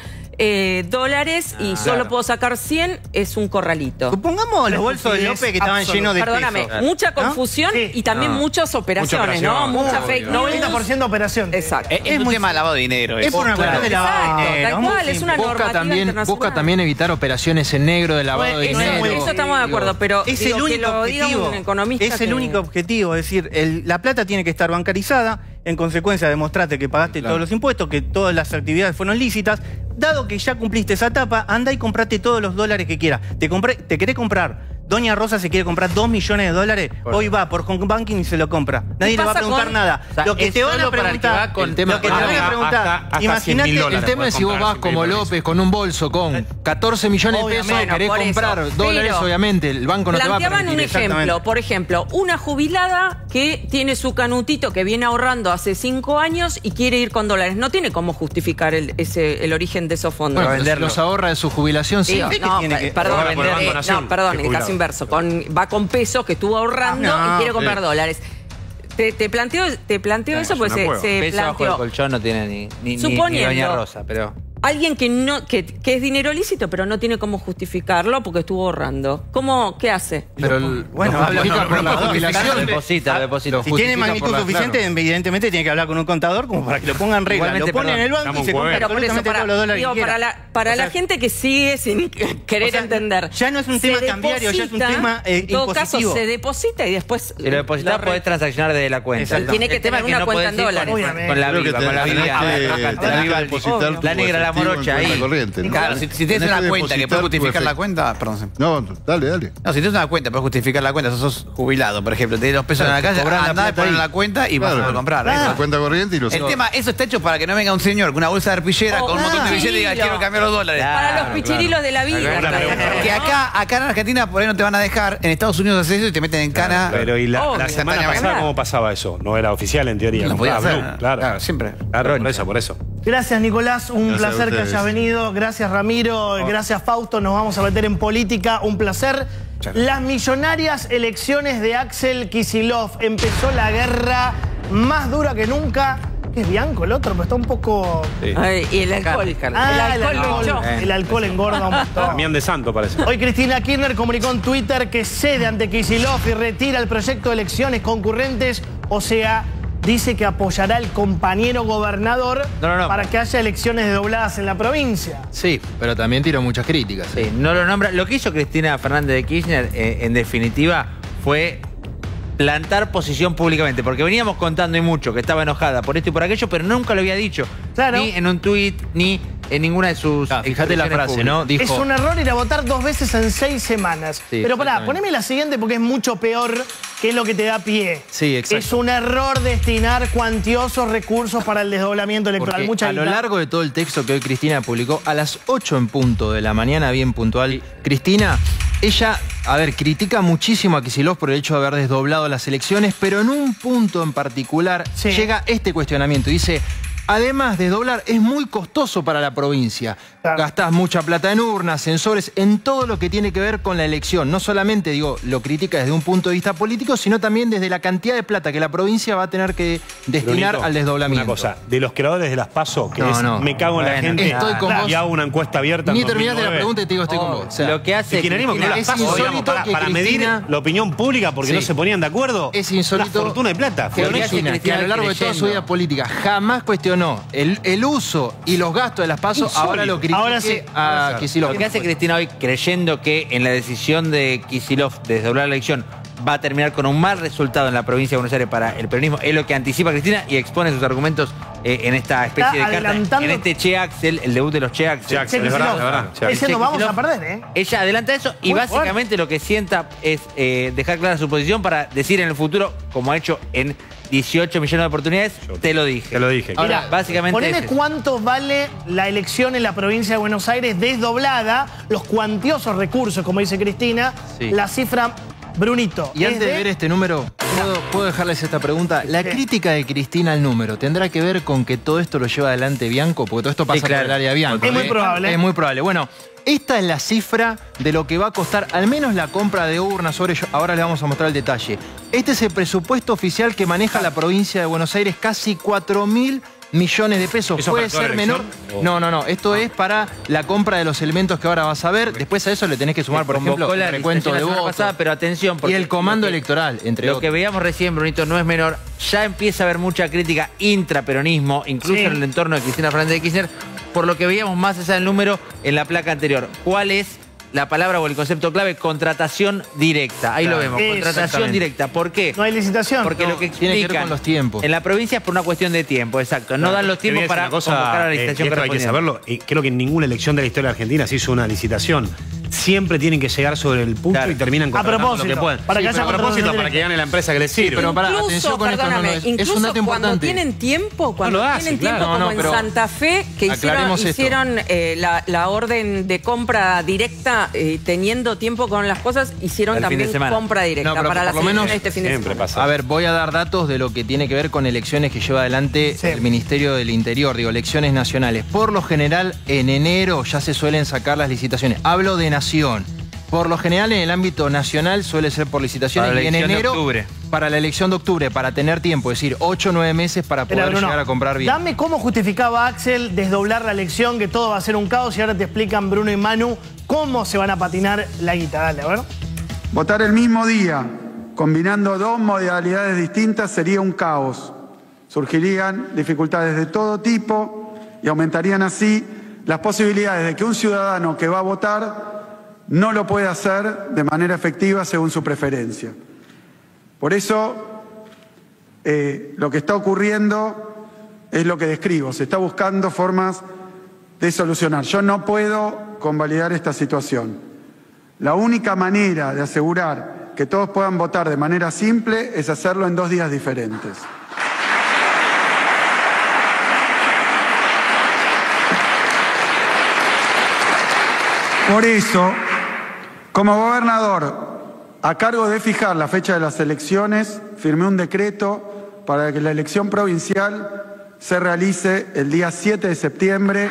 Speaker 13: dólares y solo puedo sacar 100, es un corralito.
Speaker 18: Supongamos los bolsos de López que estaban llenos de
Speaker 13: Perdóname, mucha confusión y también muchas operaciones, ¿no? Mucha fake news.
Speaker 1: 90% operación.
Speaker 13: Exacto.
Speaker 10: Es un tema de lavado de dinero.
Speaker 18: Es por una cuestión de lavado de dinero.
Speaker 13: Tal cual, es una normativa internacional.
Speaker 12: Busca también evitar operaciones en negro de lavado de dinero.
Speaker 13: Eso estamos de acuerdo, pero
Speaker 18: es el único objetivo. Es el único objetivo, es decir, la plata tiene que estar bancarizada. En consecuencia, demostraste que pagaste todos los impuestos, que todas las actividades fueron lícitas. Dado que ya cumpliste esa etapa, anda y comprate todos los dólares que quieras. ¿Te querés comprar? Doña Rosa se quiere comprar $2 millones, hoy va por home banking y se lo compra. Nadie le va a preguntar nada.
Speaker 12: O sea,
Speaker 18: lo que te van a preguntar,
Speaker 12: imagínate, el tema es si vos vas como López con un bolso con 14 millones de pesos, querés comprar dólares, obviamente, el banco no te va a permitir.
Speaker 13: Un ejemplo, por ejemplo, una jubilada que tiene su canutito que viene ahorrando hace 5 años y quiere ir con dólares. No tiene cómo justificar el origen de esos fondos.
Speaker 12: Bueno, los ahorra de su jubilación, sí.
Speaker 13: Perdón, casi inverso. Va con pesos que estuvo ahorrando y quiere comprar dólares. Te planteo eso, pues se
Speaker 10: peso bajo el colchón no tiene ni Doña Rosa, pero...
Speaker 13: Alguien que es dinero lícito, pero no tiene cómo justificarlo porque estuvo ahorrando. ¿Qué hace?
Speaker 12: Pero
Speaker 18: habla
Speaker 12: por la jubilación.
Speaker 10: Deposita.
Speaker 18: Si tiene magnitud suficiente, evidentemente tiene que hablar con un contador como para que lo ponga en regla. Lo pone en el banco y se compra absolutamente todos los dólares que quiera.
Speaker 13: Para la gente que sigue sin querer entender.
Speaker 18: Ya no es un tema cambiario, ya es un tema impositivo.
Speaker 13: En todo caso, se deposita y después...
Speaker 10: Si lo depositas, podés transaccionar desde la cuenta.
Speaker 13: Tiene que tener una cuenta en dólares.
Speaker 10: Con la Viva, la negra,
Speaker 17: la morocha ahí.
Speaker 4: Claro, si tienes una cuenta que puedes justificar la cuenta, perdón.
Speaker 17: No, dale.
Speaker 4: No, si tienes una cuenta, puedes justificar la cuenta, sos jubilado, por ejemplo, tenés 2 pesos en la calle, andá, poner la cuenta y vas a poder comprar.
Speaker 17: La cuenta corriente y los
Speaker 4: El tema, eso está hecho para que no venga un señor con una bolsa de arpillera con un montón de billetes y diga, quiero cambiar los dólares.
Speaker 13: Para los pichirilos de la vida.
Speaker 4: Que acá en Argentina por ahí no te van a dejar, en Estados Unidos haces eso y te meten en cana.
Speaker 3: Pero y la semana pasada, ¿cómo pasaba eso? No era oficial en teoría.
Speaker 4: No podía hacer.
Speaker 3: Claro,
Speaker 4: siempre.
Speaker 3: Claro, por eso.
Speaker 1: Gracias, Nicolás. Un
Speaker 3: Gracias
Speaker 1: placer
Speaker 3: a
Speaker 1: que
Speaker 3: ustedes.
Speaker 1: hayas venido. Gracias, Ramiro. Gracias, Fausto. Nos vamos a meter en política. Un placer. Las millonarias elecciones de Axel Kicillof. Empezó la guerra más dura que nunca. ¿Qué es Bianco el otro? Pero está un poco...
Speaker 3: Sí.
Speaker 13: Ay, y el alcohol.
Speaker 1: El alcohol engorda un montón.
Speaker 3: Damián de Santo parece.
Speaker 1: Hoy Cristina Kirchner comunicó en Twitter que cede ante Kicillof y retira el proyecto de elecciones concurrentes. O sea, dice que apoyará al compañero gobernador para que haya elecciones desdobladas en la provincia.
Speaker 12: Sí, pero también tiró muchas críticas.
Speaker 10: Sí, no lo nombra. Lo que hizo Cristina Fernández de Kirchner, en definitiva, fue plantar posición públicamente, porque veníamos contando y mucho que estaba enojada por esto y por aquello, pero nunca lo había dicho.
Speaker 1: Claro.
Speaker 10: Ni en un tuit, ni en ninguna de sus...
Speaker 12: fíjate la frase, ¿no? Dijo...
Speaker 1: Es un error ir a votar 2 veces en 6 semanas.
Speaker 12: Sí,
Speaker 1: pero pará,
Speaker 12: exactamente.
Speaker 1: poneme la siguiente porque es mucho peor que es lo que te da pie.
Speaker 12: Sí, exacto.
Speaker 1: Es un error destinar cuantiosos recursos para el desdoblamiento electoral.
Speaker 12: Porque
Speaker 1: Mucha
Speaker 12: a lo
Speaker 1: guita.
Speaker 12: largo de todo el texto que hoy Cristina publicó, a las 8 en punto de la mañana, bien puntual, Cristina, ella, a ver, critica muchísimo a Kicillof por el hecho de haber desdoblado las elecciones, pero en un punto en particular llega este cuestionamiento. Dice, además, desdoblar es muy costoso para la provincia. Gastás mucha plata en urnas, sensores, en todo lo que tiene que ver con la elección. No solamente, digo, lo critica desde un punto de vista político, sino también desde la cantidad de plata que la provincia va a tener que destinar
Speaker 3: Brunito,
Speaker 12: al desdoblamiento.
Speaker 3: Una cosa, de los creadores de las PASO, que
Speaker 12: No,
Speaker 3: me cago en la
Speaker 12: bueno,
Speaker 3: gente
Speaker 12: estoy con vos.
Speaker 3: y hago una encuesta abierta.
Speaker 12: Ni
Speaker 3: en
Speaker 12: terminaste la
Speaker 3: 2009.
Speaker 12: pregunta y te digo, estoy con vos. O sea,
Speaker 10: lo que hace
Speaker 3: El kirchnerismo que no las
Speaker 12: es
Speaker 3: PASO, digamos,
Speaker 12: insólito
Speaker 3: para,
Speaker 12: que
Speaker 3: para medir
Speaker 12: Cristina-
Speaker 3: la opinión pública porque
Speaker 12: Sí.
Speaker 3: no se ponían de acuerdo.
Speaker 12: Es insólito
Speaker 3: Una fortuna de plata.
Speaker 12: que Cristina, que a lo largo de toda su vida política jamás cuestionó el uso y los gastos de las PASO, ahora lo critique
Speaker 1: Ahora sí.
Speaker 12: a Kicillof.
Speaker 10: Lo que hace Cristina hoy, creyendo que en la decisión de Kicillof de desdoblar la elección va a terminar con un mal resultado en la provincia de Buenos Aires para el peronismo, es lo que anticipa Cristina y expone sus argumentos en esta especie
Speaker 1: Está
Speaker 10: de carta.
Speaker 1: adelantando-
Speaker 10: En este Che Axel, el debut de los Che Axel.
Speaker 3: Che Axel, es verdad, es verdad. Che Axel.
Speaker 1: Diciendo, vamos a
Speaker 10: Kicillof,
Speaker 1: perder, ¿eh?
Speaker 10: Ella adelanta eso y
Speaker 1: Muy
Speaker 10: básicamente lo que sienta es dejar clara su posición para decir en el futuro, como ha hecho en 18 millones de oportunidades, te lo dije.
Speaker 3: Te lo dije.
Speaker 10: Ahora,
Speaker 1: Mirá,
Speaker 10: básicamente
Speaker 1: poneme
Speaker 10: es eso.
Speaker 1: cuánto vale la elección en la provincia de Buenos Aires desdoblada, los cuantiosos recursos, como dice Cristina,
Speaker 12: Sí.
Speaker 1: la cifra, Brunito.
Speaker 12: Y
Speaker 1: es
Speaker 12: antes de ver este número, ¿puedo dejarles esta pregunta? La crítica de Cristina al número, ¿tendrá que ver con que todo esto lo lleva adelante Bianco? Porque todo esto pasa
Speaker 10: claro.
Speaker 12: por el área de Bianco.
Speaker 1: Es muy probable.
Speaker 12: Es muy probable. Bueno, esta es la cifra de lo que va a costar al menos la compra de urnas. Ahora les vamos a mostrar el detalle. Este es el presupuesto oficial que maneja la provincia de Buenos Aires, casi 4.000 millones de pesos.
Speaker 3: ¿Eso
Speaker 12: Puede
Speaker 3: para toda
Speaker 12: ser
Speaker 3: la
Speaker 12: menor.
Speaker 3: elección?
Speaker 12: No. Esto es para la compra de los elementos que ahora vas a ver. Después a eso le tenés que sumar, por ejemplo,
Speaker 10: Convocó la
Speaker 12: el recuento de
Speaker 10: licitación la semana
Speaker 12: votos.
Speaker 10: pasada, pero atención,
Speaker 12: Y
Speaker 10: porque
Speaker 12: el comando
Speaker 10: lo que-
Speaker 12: electoral, entre
Speaker 10: Lo
Speaker 12: otros.
Speaker 10: que veíamos recién, Brunito, no es menor. Ya empieza a haber mucha crítica intraperonismo, incluso
Speaker 1: Sí.
Speaker 10: en el entorno de Cristina Fernández de Kirchner, por lo que veíamos más allá del número en la placa anterior. ¿Cuál es la palabra o el concepto clave? Contratación directa. Ahí lo vemos, contratación
Speaker 12: Exactamente.
Speaker 10: directa. ¿Por qué?
Speaker 1: No hay licitación.
Speaker 10: Porque
Speaker 12: No,
Speaker 10: lo que
Speaker 12: tiene que ver
Speaker 10: explican
Speaker 12: con los tiempos.
Speaker 10: en la provincia es por una cuestión de tiempo, exacto. No dan los
Speaker 3: Te voy a
Speaker 10: tiempos
Speaker 3: decir
Speaker 10: para
Speaker 3: una cosa,
Speaker 10: convocar a la
Speaker 3: y
Speaker 10: licitación
Speaker 3: esto hay que
Speaker 10: correspondiente.
Speaker 3: saberlo. Y creo que en ninguna elección de la historia de Argentina se hizo una licitación. Siempre tienen que llegar sobre el punto
Speaker 10: Claro.
Speaker 3: y terminan contratando
Speaker 1: propósito,
Speaker 3: lo que pueden.
Speaker 1: para que haya
Speaker 3: a propósito,
Speaker 1: contratación
Speaker 3: para que gane la empresa que les sirve.
Speaker 12: pero para,
Speaker 13: Incluso,
Speaker 12: atención con esto,
Speaker 13: perdóname,
Speaker 12: es un
Speaker 13: incluso
Speaker 12: dato
Speaker 13: cuando
Speaker 12: importante.
Speaker 13: tienen tiempo, cuando
Speaker 3: No lo hacen,
Speaker 13: tienen
Speaker 3: claro.
Speaker 13: tiempo,
Speaker 12: No,
Speaker 13: como en
Speaker 12: pero
Speaker 13: Santa Fe, que
Speaker 12: aclaremos esto.
Speaker 13: hicieron la orden de compra directa, teniendo tiempo con las cosas, hicieron
Speaker 10: El fin de
Speaker 13: también
Speaker 10: semana.
Speaker 13: compra directa
Speaker 12: No, pero
Speaker 13: para
Speaker 12: por
Speaker 13: las
Speaker 12: lo menos
Speaker 13: elecciones este fin de
Speaker 3: Siempre
Speaker 13: semana.
Speaker 3: pasa.
Speaker 12: A ver, voy a dar datos de lo que tiene que ver con elecciones que lleva adelante
Speaker 1: Sí.
Speaker 12: el Ministerio del Interior, digo, elecciones nacionales. Por lo general, en enero ya se suelen sacar las licitaciones. Hablo de nación. Por lo general, en el ámbito nacional suele ser por licitaciones
Speaker 10: Para la
Speaker 12: y en
Speaker 10: elección de
Speaker 12: enero,
Speaker 10: octubre.
Speaker 12: para la elección de octubre, para tener tiempo, es decir, 8 o 9 meses para poder
Speaker 1: Espera, Bruno,
Speaker 12: llegar a comprar bien.
Speaker 1: Dame cómo justificaba Axel desdoblar la elección, que todo va a ser un caos, y ahora te explican Bruno y Manu cómo se van a patinar la guita. Dale, a ver.
Speaker 19: Votar el mismo día, combinando dos modalidades distintas, sería un caos. Surgirían dificultades de todo tipo y aumentarían así las posibilidades de que un ciudadano que va a votar no lo pueda hacer de manera efectiva según su preferencia. Por eso, lo que está ocurriendo es lo que describo. Se está buscando formas de solucionar. Yo no puedo convalidar esta situación. La única manera de asegurar que todos puedan votar de manera simple es hacerlo en 2 días diferentes. Por eso, como gobernador, a cargo de fijar la fecha de las elecciones, firmé un decreto para que la elección provincial se realice el día 7 de septiembre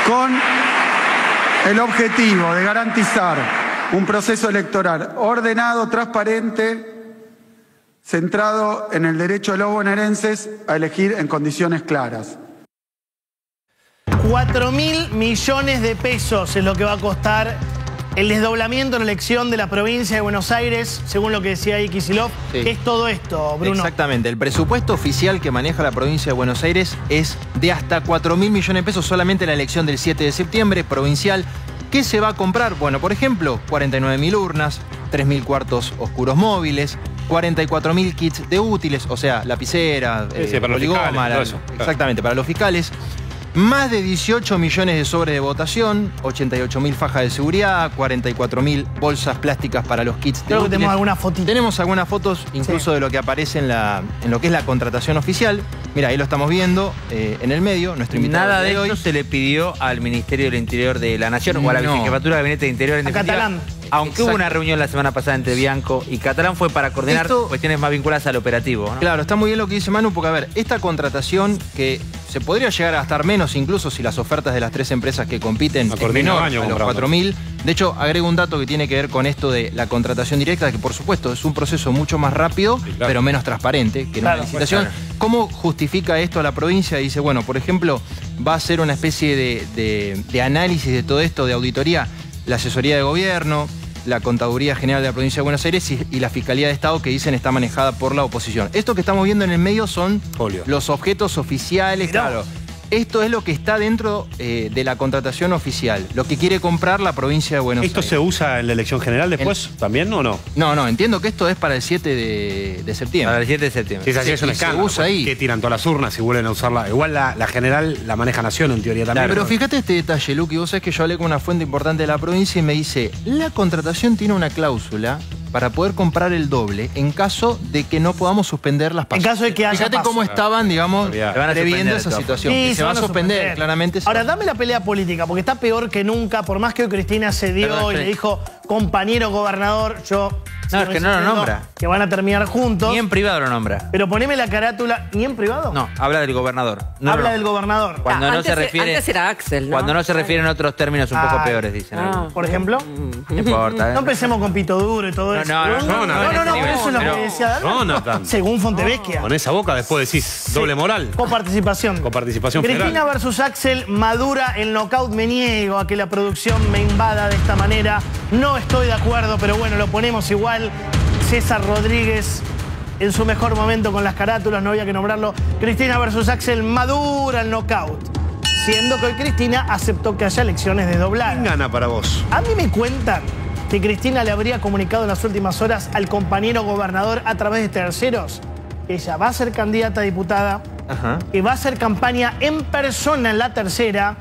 Speaker 19: con el objetivo de garantizar un proceso electoral ordenado, transparente, centrado en el derecho de los bonaerenses a elegir en condiciones claras.
Speaker 1: 4.000 millones de pesos es lo que va a costar el desdoblamiento en la elección de la provincia de Buenos Aires, según lo que decía ahí Kicillof.
Speaker 12: Sí.
Speaker 1: ¿Qué es todo esto, Bruno?
Speaker 12: Exactamente. El presupuesto oficial que maneja la provincia de Buenos Aires es de hasta 4.000 millones de pesos solamente en la elección del 7 de septiembre, provincial. ¿Qué se va a comprar? Bueno, por ejemplo, 49.000 urnas, 3.000 cuartos oscuros móviles, 44.000 kits de útiles, o sea, lapicera,
Speaker 3: para
Speaker 12: poligoma,
Speaker 3: los fiscales,
Speaker 12: exactamente, para los fiscales. Más de 18 millones de sobres de votación, 88.000 fajas de seguridad, 44.000 bolsas plásticas para los kits de
Speaker 1: Creo que
Speaker 12: útiles.
Speaker 1: tenemos algunas fotitos.
Speaker 12: Tenemos algunas fotos incluso de lo que aparece en lo que es la contratación oficial. Mira, ahí lo estamos viendo en el medio, nuestro invitado
Speaker 10: Nada de
Speaker 12: hoy.
Speaker 10: esto se le pidió al Ministerio del Interior de la Nación o a la Vicejefatura de Gabinete de Interior en definitiva.
Speaker 1: Catalán.
Speaker 10: Aunque hubo una reunión la semana pasada entre Bianco y Catalán, fue para coordinar cuestiones más vinculadas al operativo, ¿no?
Speaker 12: Claro, está muy bien lo que dice Manu, porque a ver, esta contratación que se podría llegar a gastar menos incluso si las ofertas de las 3 empresas que compiten es menor a los 4.000. De hecho, agrego un dato que tiene que ver con esto de la contratación directa, que por supuesto es un proceso mucho más rápido, pero menos transparente que en una licitación. ¿Cómo justifica esto a la provincia? Dice, bueno, por ejemplo, va a ser una especie de análisis de todo esto, de auditoría, la asesoría de gobierno, la Contaduría General de la Provincia de Buenos Aires y la Fiscalía de Estado, que dicen está manejada por la oposición. Esto que estamos viendo en el medio son los objetos oficiales, claro. Esto es lo que está dentro de la contratación oficial, lo que quiere comprar la provincia de Buenos Aires.
Speaker 3: ¿Esto se usa en la elección general después también o no?
Speaker 12: No, entiendo que esto es para el 7 de septiembre.
Speaker 10: Para el 7 de septiembre.
Speaker 3: Si es así, es un escándalo.
Speaker 12: Se usa ahí.
Speaker 3: Que tiran todas las urnas y vuelven a usarla. Igual la general la maneja Nación en teoría también.
Speaker 12: Pero fíjate este detalle, Luqui, vos sabés que yo hablé con una fuente importante de la provincia y me dice, la contratación tiene una cláusula para poder comprar el doble en caso de que no podamos suspender las pasos.
Speaker 1: En caso de que haya
Speaker 12: Fíjate
Speaker 1: paso.
Speaker 12: cómo estaban, digamos, previendo esa situación.
Speaker 1: Sí,
Speaker 12: Que se va a suspender, claramente.
Speaker 1: Ahora, dame la pelea política, porque está peor que nunca, por más que hoy Cristina se dio y le dijo, compañero gobernador, yo...
Speaker 10: No, es que no lo nombra.
Speaker 1: Que van a terminar juntos.
Speaker 10: Ni en privado lo nombra.
Speaker 1: Pero poneme la carátula, ¿ni en privado?
Speaker 10: No, habla del gobernador.
Speaker 1: Habla del gobernador.
Speaker 10: Cuando no se refiere...
Speaker 13: Antes era Axel, ¿no?
Speaker 10: Cuando no se refiere en otros términos un poco peores, dicen.
Speaker 1: Por ejemplo.
Speaker 10: No importa.
Speaker 1: No empecemos con Pito Duro y todo eso.
Speaker 3: No,
Speaker 1: eso es lo que decía Daniel.
Speaker 3: Jonathan.
Speaker 1: Según Fontevecchia.
Speaker 3: Con esa boca después decís doble moral.
Speaker 1: Coparticipación.
Speaker 3: Coparticipación
Speaker 1: Cristina
Speaker 3: federal.
Speaker 1: versus Axel, madura el knockout. Me niego a que la producción me invada de esta manera. No estoy de acuerdo, pero bueno, lo ponemos igual. César Rodríguez en su mejor momento con las carátulas, no había que nombrarlo. Cristina versus Axel, madura el knockout. Siendo que hoy Cristina aceptó que haya elecciones desdobladas.
Speaker 3: ¿Quién gana para vos?
Speaker 1: A mí me cuentan que Cristina le habría comunicado en las últimas horas al compañero gobernador a través de terceros que ella va a ser candidata a diputada, que va a hacer campaña en persona en la tercera,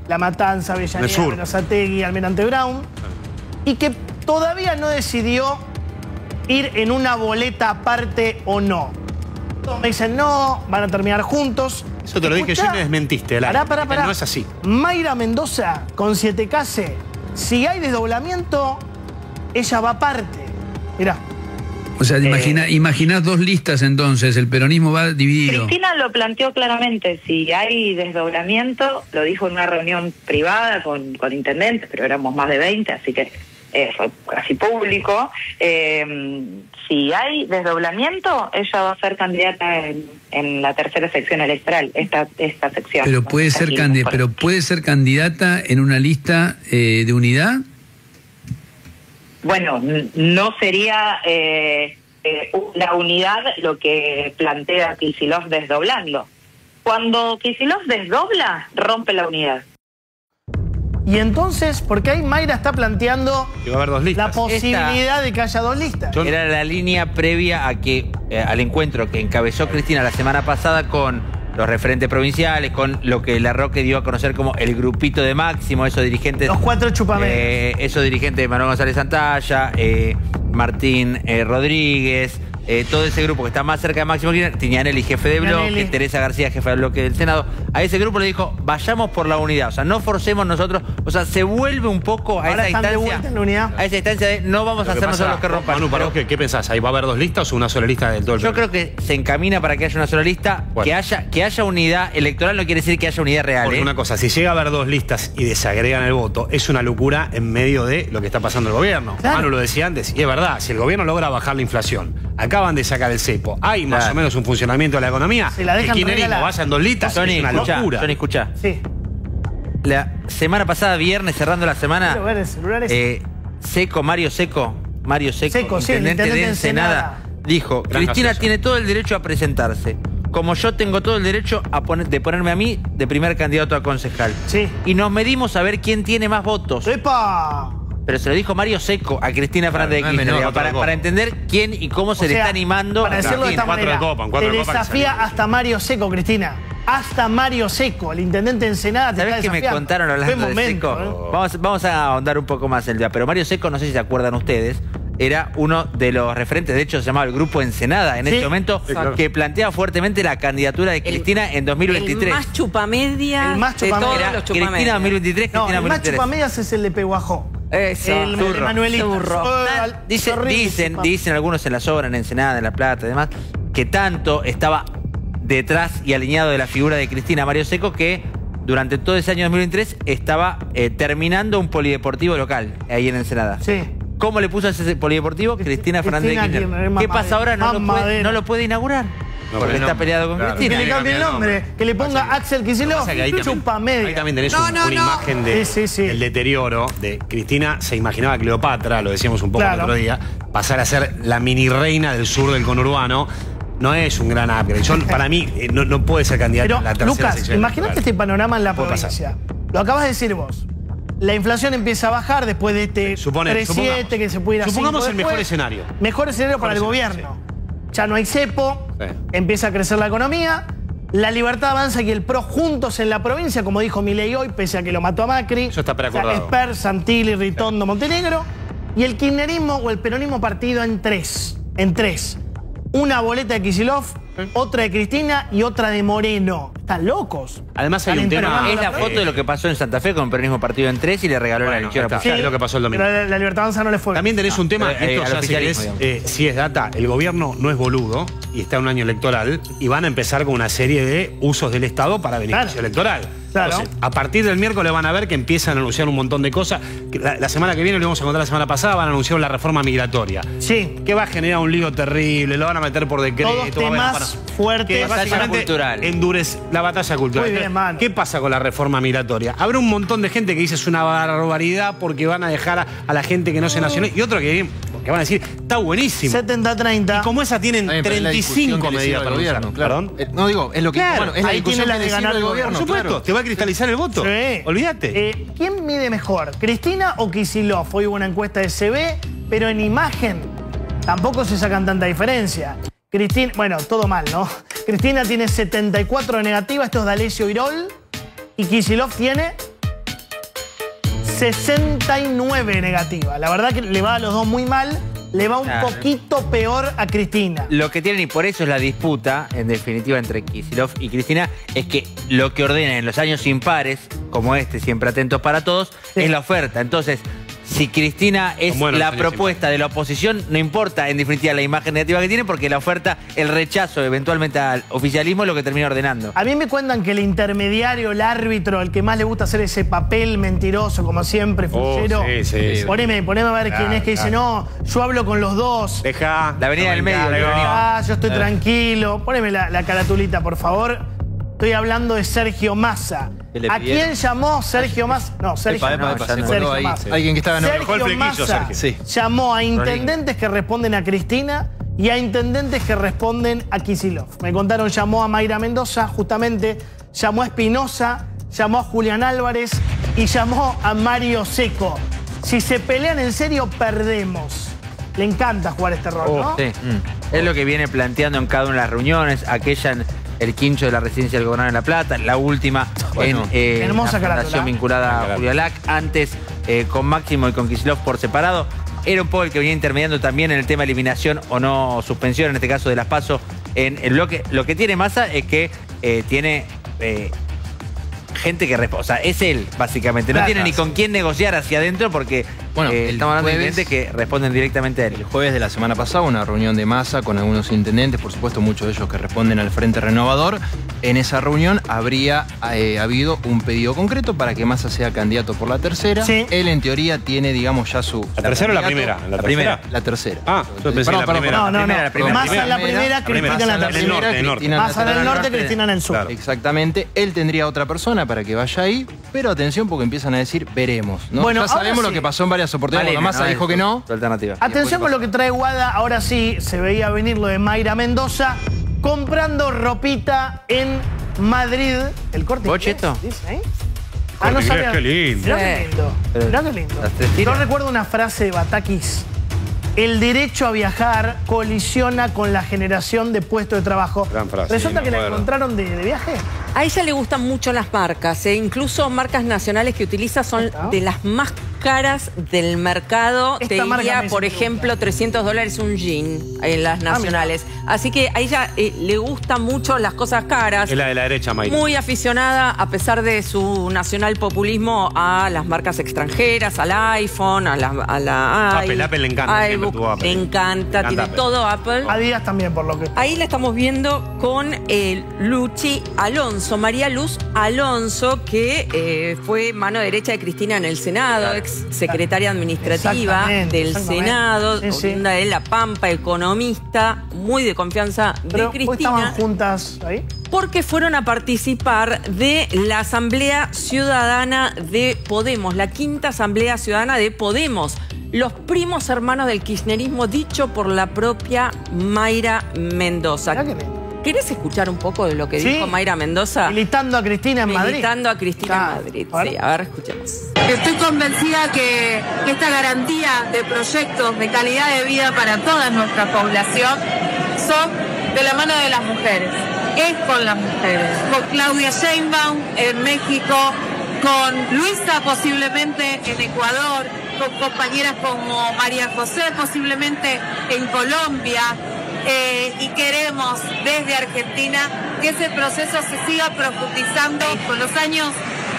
Speaker 1: La Matanza, Avellaneda, Berazategui, Almirante Brown, y que todavía no decidió ir en una boleta aparte o no. Todos me dicen no, van a terminar juntos.
Speaker 3: Eso te lo dije yo y me desmentiste.
Speaker 1: Pará.
Speaker 3: No es así.
Speaker 1: Mayra Mendoza con 7K, si hay desdoblamiento, ella va aparte. Mirá.
Speaker 20: O sea, imaginás 2 listas entonces, el peronismo va dividido.
Speaker 21: Cristina lo planteó claramente, si hay desdoblamiento, lo dijo en una reunión privada con intendentes, pero éramos más de 20, así que fue casi público. Si hay desdoblamiento, ella va a ser candidata en la tercera sección electoral, esta sección.
Speaker 20: Pero puede ser candidata en una lista de unidad.
Speaker 21: Bueno, no sería la unidad lo que plantea Kicillof desdoblando. Cuando Kicillof desdobla, rompe la unidad.
Speaker 1: Y entonces, porque ahí Mayra está planteando
Speaker 3: que va a haber 2 listas.
Speaker 1: La posibilidad de que haya 2 listas.
Speaker 10: Era la línea previa a que al encuentro que encabezó Cristina la semana pasada con los referentes provinciales, con lo que Larroque dio a conocer como el grupito de Máximo, esos dirigentes.
Speaker 1: Los 4 chupamedias.
Speaker 10: Esos dirigentes de Manuel González Santalla, Martín Rodríguez, todo ese grupo que está más cerca de Máximo Kirchner, Tignanelli, jefe de bloque, Teresa García, jefa de bloque del Senado. A ese grupo le dijo, vayamos por la unidad, o sea, no forcemos nosotros, o sea, se vuelve un poco a esa instancia. A esa instancia de no vamos a ser nosotros los que rompan.
Speaker 3: Manu, para vos, ¿qué pensás? ¿Ahí va a haber 2 listas o una sola lista del todo el
Speaker 10: Yo creo que se encamina para que haya una sola lista. Que haya unidad electoral no quiere decir que haya unidad real.
Speaker 3: Porque una cosa, si llega a haber 2 listas y desagregan el voto, es una locura en medio de lo que está pasando el gobierno.
Speaker 1: Claro.
Speaker 3: Manu lo decía antes, y es verdad, si el gobierno logra bajar la inflación, acaban de sacar el cepo, hay más o menos un funcionamiento de la economía,
Speaker 1: Se la dejan
Speaker 3: que kirchnerismo vaya en 2 listas, es una locura.
Speaker 10: Tony, escuchá.
Speaker 1: Sí.
Speaker 10: La semana pasada, viernes, cerrando la semana,
Speaker 1: Quiero ver el celular ese.
Speaker 10: Mario Seco,
Speaker 1: sí, el
Speaker 10: intendente de Ensenada, dijo,
Speaker 3: Gran
Speaker 10: Cristina
Speaker 3: gracioso.
Speaker 10: tiene todo el derecho a presentarse, como yo tengo todo el derecho de ponerme a mí de primer candidato a concejal.
Speaker 1: Sí.
Speaker 10: Y nos medimos a ver quién tiene más votos.
Speaker 1: ¡Epa!
Speaker 10: Pero se lo dijo Mario Seco a Cristina Fernández de Kirchner, digamos, para entender quién y cómo se le está animando.
Speaker 1: Para decirlo de esta manera, te desafía
Speaker 3: que
Speaker 1: hasta Mario Seco, Cristina. Hasta Mario Seco, el intendente de Ensenada, te está
Speaker 10: ¿Sabés qué me
Speaker 1: desafiando?
Speaker 10: contaron hablando
Speaker 1: Qué
Speaker 10: de
Speaker 1: momento,
Speaker 10: Seco? Vamos a ahondar un poco más en el tema. Pero Mario Seco, no sé si se acuerdan ustedes, era uno de los referentes, de hecho se llamaba el Grupo Ensenada en ese momento, que planteaba fuertemente la candidatura de Cristina en 2023.
Speaker 13: El más chupamedia
Speaker 1: El más
Speaker 13: de
Speaker 1: chupamedia.
Speaker 13: todos los chupamedias.
Speaker 10: Cristina 2023,
Speaker 1: No,
Speaker 10: Cristina
Speaker 1: el más
Speaker 10: 2023.
Speaker 1: chupamedias es el de Peguajó.
Speaker 13: Eso.
Speaker 1: El de Manuelito.
Speaker 10: Dicen algunos en la obras, en Ensenada, en La Plata y demás, que tanto estaba detrás y alineado de la figura de Cristina Mario Seco que durante todo ese año 2023 estaba terminando un polideportivo local ahí en Ensenada.
Speaker 1: Sí.
Speaker 10: ¿Cómo le puso a ese polideportivo? Cristina Fernández de
Speaker 1: Kirchner,
Speaker 10: Kirchner. ¿Qué pasa ahora? No lo puede inaugurar. Porque está peleado con Cristina.
Speaker 1: Que le cambie el nombre, que le ponga Axel Kicillof, chupamedia.
Speaker 3: Ahí también tenés una imagen del deterioro de Cristina. Se imaginaba Cleopatra, lo decíamos un poco el otro día, pasar a ser la mini reina del sur del conurbano. No es un gran upgrade. Para mí, no puede ser candidata a la tercera
Speaker 1: Lucas,
Speaker 3: sección.
Speaker 1: imagínate este panorama en la provincia. Lo acabas de decir vos. La inflación empieza a bajar después de este 3,7 que se puede ir a 5
Speaker 3: supongamos el mejor
Speaker 1: después.
Speaker 3: escenario.
Speaker 1: Mejor escenario para el gobierno. Ya no hay cepo, empieza a crecer la economía, la Libertad Avanza y el PRO juntos en la provincia, como dijo Milei hoy, pese a que lo mató a Macri.
Speaker 3: Eso está preacordado.
Speaker 1: Esper, Santilli, Ritondo, Montenegro. Y el kirchnerismo o el peronismo partido en tres. Una boleta de Kicillof, otra de Cristina y otra de Moreno. Están locos.
Speaker 3: Además hay un tema...
Speaker 10: Es la foto de lo que pasó en Santa Fe con el peronismo partido en 3 y le regaló la elección a
Speaker 3: Sí, es lo que pasó el domingo.
Speaker 1: Pero la Libertad Avanza no le fue.
Speaker 3: También tenés un tema,
Speaker 10: pero,
Speaker 3: esto
Speaker 10: al
Speaker 3: ya sé que
Speaker 10: oficialismo,
Speaker 3: si es data, el gobierno no es boludo y está en un año electoral y van a empezar con una serie de usos del Estado para beneficio electoral.
Speaker 1: Claro.
Speaker 3: Entonces, a partir del miércoles van a ver que empiezan a anunciar un montón de cosas. La semana que viene, lo vamos a contar la semana pasada, van a anunciar la reforma migratoria.
Speaker 1: Sí.
Speaker 3: Que va a generar un lío terrible, lo van a meter por decreto.
Speaker 1: Todos temas fuertes.
Speaker 3: Que básicamente endurece la batalla cultural.
Speaker 1: Muy bien, mano.
Speaker 3: ¿Qué pasa con la reforma migratoria? Habrá un montón de gente que dice es una barbaridad porque van a dejar a la gente que no se nacional y otro que van a decir está buenísimo.
Speaker 1: 70-30.
Speaker 3: Y como esa tienen 35 medidas para gobierno.
Speaker 12: Claro. No digo, es lo que
Speaker 3: Claro,
Speaker 12: es la
Speaker 1: ahí
Speaker 12: discusión
Speaker 1: tiene la
Speaker 12: que
Speaker 1: de ganar
Speaker 12: el
Speaker 1: el
Speaker 12: gobierno.
Speaker 3: Por supuesto,
Speaker 12: Claro.
Speaker 3: te va a cristalizar el voto.
Speaker 1: Sí.
Speaker 3: Olvídate.
Speaker 1: ¿Quién mide mejor? ¿Cristina o Kicillof? Hoy hubo una encuesta de CB, pero en imagen tampoco se sacan tanta diferencia. Cristina, bueno, todo mal, ¿no? Cristina tiene 74 de negativa, esto es D'Alessio Irol, y Kicillof tiene 69 de negativa. La verdad que le va a los dos muy mal, le va un poquito peor a Cristina.
Speaker 10: Lo que tienen, y por eso es la disputa, en definitiva, entre Kicillof y Cristina, es que lo que ordenan en los años impares, como este, siempre atentos para todos, es la oferta. Entonces, si Cristina es la propuesta de la oposición, no importa, en definitiva, la imagen negativa que tiene, porque la oferta, el rechazo eventualmente al oficialismo es lo que termina ordenando.
Speaker 1: A mí me cuentan que el intermediario, el árbitro, el que más le gusta hacer ese papel mentiroso, como siempre, fullero.
Speaker 3: Sí.
Speaker 1: Poneme a ver quién es que dice, no, yo hablo con los dos.
Speaker 3: Deja.
Speaker 10: La avenida del medio.
Speaker 1: Yo estoy tranquilo. Poneme la caratulita, por favor. Estoy hablando de Sergio Massa. ¿A quién llamó Sergio Massa? No, Sergio Massa.
Speaker 12: Alguien que estaba en
Speaker 1: Sergio Massa llamó a intendentes que responden a Cristina y a intendentes que responden a Kicillof. Me contaron, llamó a Mayra Mendoza, justamente, llamó a Espinosa, llamó a Julián Álvarez y llamó a Mario Seco. Si se pelean en serio, perdemos. Le encanta jugar este rol, ¿no?
Speaker 10: Sí. Es lo que viene planteando en cada una de las reuniones, aquella el quincho de la residencia del gobernador en La Plata, la última en
Speaker 1: hermosa
Speaker 10: la
Speaker 1: carátula.
Speaker 10: fundación vinculada a Julio Lac, antes con Máximo y con Kicillof por separado. Era un poco el que venía intermediando también en el tema de eliminación o no suspensión, en este caso de las PASO en el bloque. Lo que tiene Massa es que tiene gente que responde. O sea, es él, básicamente. No tiene ni con quién negociar hacia adentro porque estamos hablando de gente que responden directamente a él.
Speaker 12: El jueves de la semana pasada, una reunión de Massa con algunos intendentes, por supuesto muchos de ellos que responden al Frente Renovador. En esa reunión habría habido un pedido concreto para que Massa sea candidato por la tercera.
Speaker 1: Sí.
Speaker 12: Él en teoría tiene, digamos, ya su...
Speaker 3: ¿La tercera o la primera?
Speaker 12: La primera. La tercera.
Speaker 3: Ah, yo pensé la primera.
Speaker 1: No, no, no.
Speaker 10: La primera.
Speaker 1: Massa en la primera, Cristina en la tercera. Massa en el norte, Cristina en el sur.
Speaker 12: Claro. Exactamente. Él tendría otra persona para que vaya ahí, pero atención porque empiezan a decir, veremos, ¿no?
Speaker 1: Bueno,
Speaker 12: ya sabemos lo que pasó en varias oportunidades. Cuando Massa dijo que no.
Speaker 10: Su alternativa.
Speaker 1: Atención con lo que trae Guada, ahora sí se veía venir lo de Mayra Mendoza, comprando ropita en Madrid. El Corte
Speaker 10: ¿Bocheto?
Speaker 1: Inglés, dice, ¿eh? Ah, no sabía.
Speaker 3: Qué lindo.
Speaker 1: Mirá qué lindo. Mirá qué lindo. Yo recuerdo una frase de Batakis. El derecho a viajar colisiona con la generación de puestos de trabajo.
Speaker 3: Gran frase.
Speaker 1: Resulta
Speaker 3: Sí,
Speaker 1: que
Speaker 3: me
Speaker 1: la
Speaker 3: acuerdo.
Speaker 1: encontraron de viaje.
Speaker 13: A ella le gustan mucho las marcas, incluso marcas nacionales que utiliza son de las más caras del mercado.
Speaker 1: Esta
Speaker 13: Te
Speaker 1: marca
Speaker 13: diría,
Speaker 1: me
Speaker 13: por
Speaker 1: dice
Speaker 13: ejemplo, $300 un jean en las nacionales. Así que a ella le gustan mucho las cosas caras.
Speaker 3: Es la de la derecha, Mayra.
Speaker 13: Muy aficionada, a pesar de su nacional populismo, a las marcas extranjeras, al iPhone, a la
Speaker 3: Apple le encanta, siempre tuvo Apple.
Speaker 13: Le encanta, tiene
Speaker 3: Apple.
Speaker 13: todo Apple.
Speaker 1: Adidas también, por lo que...
Speaker 13: Ahí la estamos viendo con Luchi Alonso, María Luz Alonso, que fue mano derecha de Cristina en el Senado, ex secretaria administrativa del Senado, oriunda de La Pampa, economista, muy de confianza de
Speaker 1: Pero,
Speaker 13: Cristina.
Speaker 1: ¿estaban juntas ahí?
Speaker 13: Porque fueron a participar de la Asamblea Ciudadana de Podemos, la quinta Asamblea Ciudadana de Podemos. Los primos hermanos del kirchnerismo, dicho por la propia Mayra Mendoza. ¿Querés escuchar un poco de lo que dijo Mayra Mendoza?
Speaker 1: Militando a Cristina en Madrid.
Speaker 13: Militando a Cristina en Madrid. Sí, a ver, escuchemos.
Speaker 5: Estoy convencida que esta garantía de proyectos de calidad de vida para toda nuestra población son de la mano de las mujeres. Es con las mujeres. Con Claudia Sheinbaum en México, con Luisa posiblemente en Ecuador, con compañeras como María José posiblemente en Colombia. Y queremos desde Argentina que ese proceso se siga profundizando con los años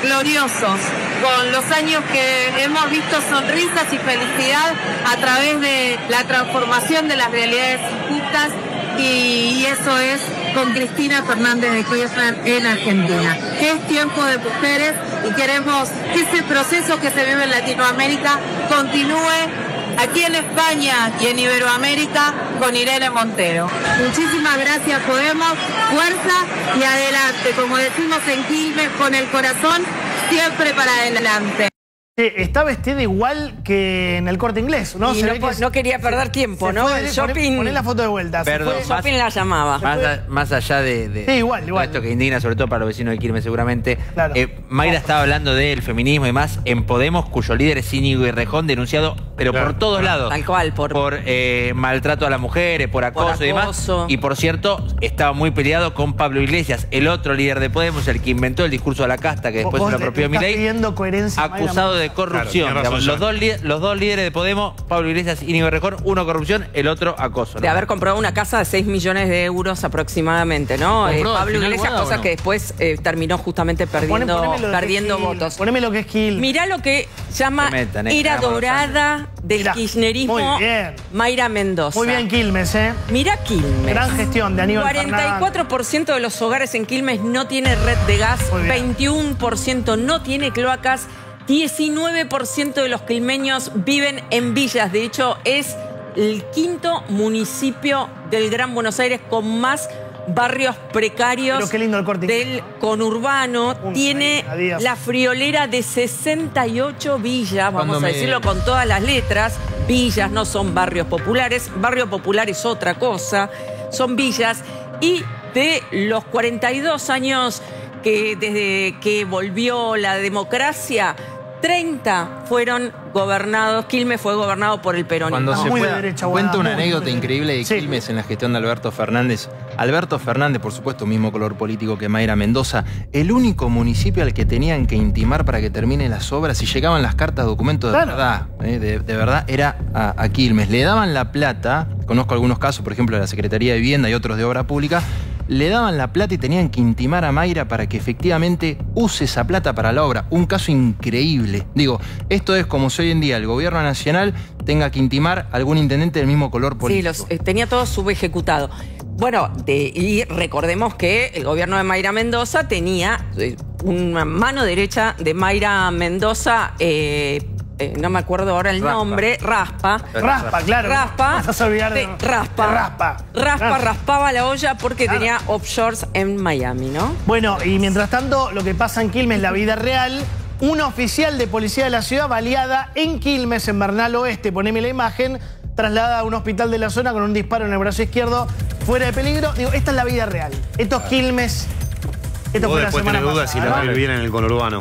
Speaker 5: gloriosos, con los años que hemos visto sonrisas y felicidad a través de la transformación de las realidades injustas y eso es con Cristina Fernández de Kirchner en Argentina. Es tiempo de mujeres y queremos que ese proceso que se vive en Latinoamérica continúe aquí en España y en Iberoamérica con Irene Montero. Muchísimas gracias, Podemos, fuerza y adelante, como decimos en Quilmes, con el corazón siempre para adelante.
Speaker 1: Está vestida igual que en el Corte Inglés, ¿no?
Speaker 13: Y no quería perder tiempo, ¿no? El shopping.
Speaker 1: Poné la foto de vuelta.
Speaker 10: Perdón,
Speaker 13: El shopping la llamaba.
Speaker 10: Más allá de
Speaker 1: Sí, igual.
Speaker 10: esto que indigna, sobre todo para los vecinos de Quilmes, seguramente.
Speaker 1: Claro.
Speaker 10: Mayra estaba hablando del feminismo y más en Podemos, cuyo líder es Íñigo Errejón, denunciado, pero por todos lados.
Speaker 13: Tal cual, por
Speaker 10: maltrato a las mujeres, por acoso y demás. Y por cierto, estaba muy peleado con Pablo Iglesias, el otro líder de Podemos, el que inventó el discurso a la casta, que después se lo apropió Milei,
Speaker 1: pidiendo coherencia,
Speaker 10: acusado de corrupción.
Speaker 3: Claro,
Speaker 10: Digamos, los dos líderes de Podemos, Pablo Iglesias y Íñigo Errejón, uno corrupción, el otro acoso, ¿no?
Speaker 13: De haber comprado una casa de 6 millones de euros aproximadamente, ¿no? Pablo Iglesias, cosa que después terminó justamente perdiendo votos.
Speaker 1: Poneme lo que es Quilmes.
Speaker 13: Mirá lo que llama era dorada del kirchnerismo,
Speaker 1: muy bien.
Speaker 13: Mayra Mendoza.
Speaker 1: Muy bien Quilmes, ¿eh?
Speaker 13: Mirá Quilmes.
Speaker 1: Gran gestión de Aníbal
Speaker 13: 44% de los hogares en Quilmes no tiene red de gas, 21% no tiene cloacas, 19% de los quilmeños viven en villas. De hecho, es el quinto municipio del Gran Buenos Aires con más barrios precarios.
Speaker 1: Pero qué lindo el Corte
Speaker 13: del conurbano. Tiene la friolera de 68 villas, vamos a decirlo con todas las letras. Villas, no son barrios populares. Barrio popular es otra cosa. Son villas. Y de los 42 años que desde que volvió la democracia, 30 fueron gobernados. Quilmes fue gobernado por el peronismo.
Speaker 12: Cuando se cuenta una anécdota increíble de Quilmes en la gestión de Alberto Fernández Alberto Fernández, por supuesto, mismo color político que Mayra Mendoza, el único municipio al que tenían que intimar para que terminen las obras, y llegaban las cartas, documentos de verdad, de verdad, era a Quilmes. Le daban la plata, conozco algunos casos, por ejemplo, de la Secretaría de Vivienda y otros de Obra Pública, le daban la plata y tenían que intimar a Mayra para que efectivamente use esa plata para la obra. Un caso increíble. Digo, esto es como si hoy en día el gobierno nacional tenga que intimar a algún intendente del mismo color político.
Speaker 13: Sí, tenía todo subejecutado. Bueno, y recordemos que el gobierno de Mayra Mendoza tenía una mano derecha de Mayra Mendoza, no me acuerdo ahora el nombre, Raspa,
Speaker 1: claro.
Speaker 13: Raspa,
Speaker 1: No vas a olvidar de
Speaker 13: Raspa, raspaba la olla porque tenía offshores en Miami, ¿no?
Speaker 1: Bueno, y mientras tanto, lo que pasa en Quilmes, la vida real, una oficial de policía de la ciudad baleada en Quilmes, en Bernal Oeste, poneme la imagen, trasladada a un hospital de la zona con un disparo en el brazo izquierdo, fuera de peligro. Digo, esta es la vida real. Esto es Quilmes. Esto
Speaker 3: Vos
Speaker 1: fue la
Speaker 3: después
Speaker 1: semana
Speaker 3: tenés dudas si
Speaker 1: pasada,
Speaker 3: le va a ir bien en el conurbano.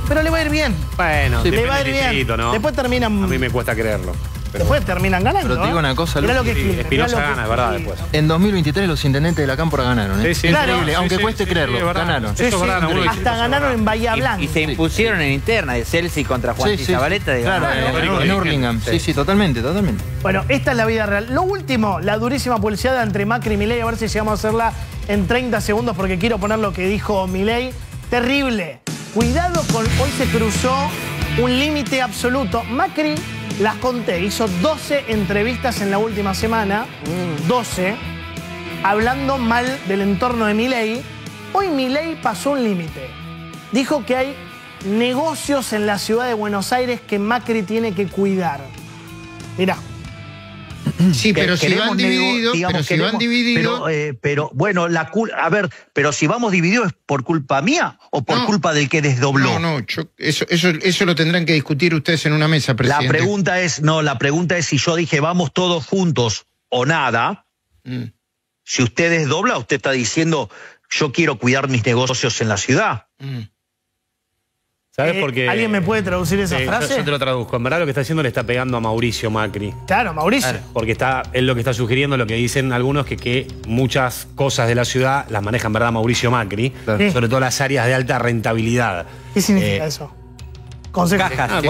Speaker 1: Pero le va a ir bien.
Speaker 3: Bueno,
Speaker 1: le va a ir
Speaker 3: depende
Speaker 1: bien.
Speaker 3: del distrito, ¿no?
Speaker 1: Después terminan...
Speaker 3: A mí me cuesta creerlo. Pero
Speaker 1: Después terminan ganando.
Speaker 12: Pero te digo una cosa,
Speaker 1: Mirá lo que es Quilmes,
Speaker 3: Espinosa
Speaker 1: mirá lo que
Speaker 3: gana, es verdad, después.
Speaker 12: En 2023 los intendentes de la Cámpora ganaron, ¿eh?
Speaker 3: Sí, sí.
Speaker 12: Increíble,
Speaker 3: Claro,
Speaker 12: aunque
Speaker 3: sí,
Speaker 12: cueste
Speaker 3: sí,
Speaker 12: creerlo,
Speaker 3: sí, es verdad.
Speaker 12: ganaron.
Speaker 3: Eso es verdad, no,
Speaker 1: Hasta ganaron en Bahía Blanca.
Speaker 10: Y se impusieron en interna de Celsi contra Juan Zabaleta.
Speaker 12: Claro, en Hurlingham. Sí, totalmente.
Speaker 1: Bueno, esta es la vida real. Lo último, la durísima pulseada entre Macri y Milei. A ver si llegamos a hacerla en 30 segundos porque quiero poner lo que dijo Milei. Terrible. Cuidado con... Hoy se cruzó un límite absoluto. Macri, las conté, hizo 12 entrevistas en la última semana. 12. Hablando mal del entorno de Milei. Hoy Milei pasó un límite. Dijo que hay negocios en la ciudad de Buenos Aires que Macri tiene que cuidar. Mirá.
Speaker 16: Sí, pero si van divididos,
Speaker 14: pero bueno, a ver, pero si vamos divididos, ¿es por culpa mía o por culpa del que desdobló?
Speaker 16: No, eso lo tendrán que discutir ustedes en una mesa, presidente.
Speaker 14: La pregunta es si yo dije vamos todos juntos o nada. Si usted desdobla, usted está diciendo yo quiero cuidar mis negocios en la ciudad.
Speaker 3: ¿Sabes por qué?
Speaker 1: ¿Alguien me puede traducir esa frase?
Speaker 3: Yo te lo traduzco. En verdad lo que está haciendo le está pegando a Mauricio Macri.
Speaker 1: Claro, Mauricio.
Speaker 3: Claro, porque él lo que está sugiriendo, lo que dicen algunos, que muchas cosas de la ciudad las maneja en verdad Mauricio Macri, sobre todo las áreas de alta rentabilidad.
Speaker 1: ¿Qué significa eso?
Speaker 3: Cajas.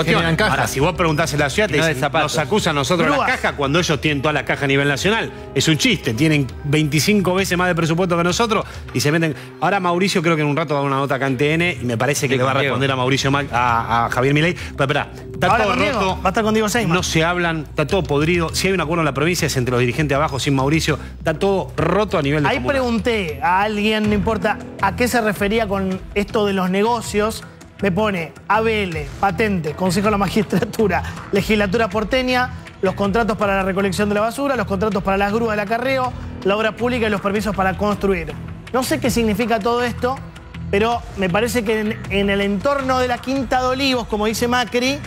Speaker 3: Ahora, si vos preguntás en la ciudad, nos acusan a nosotros de las cajas cuando ellos tienen toda la caja a nivel nacional. Es un chiste, tienen 25 veces más de presupuesto que nosotros y se meten. Ahora Mauricio creo que en un rato va a dar una nota acá en TN y me parece que le va a responder a Mauricio a Javier Milei. Pero espera, está todo roto.
Speaker 1: Va a estar con Diego Seymour.
Speaker 3: No se hablan, está todo podrido. Si hay un acuerdo en la provincia es entre los dirigentes abajo sin Mauricio. Está todo roto a nivel de
Speaker 1: Ahí
Speaker 3: comunal.
Speaker 1: pregunté a alguien, no importa a qué se refería con esto de los negocios. Me pone ABL, patente, Consejo de la Magistratura, Legislatura porteña, los contratos para la recolección de la basura, los contratos para las grúas del acarreo, la obra pública y los permisos para construir. No sé qué significa todo esto, pero me parece que en el entorno de la Quinta de Olivos, como dice Macri,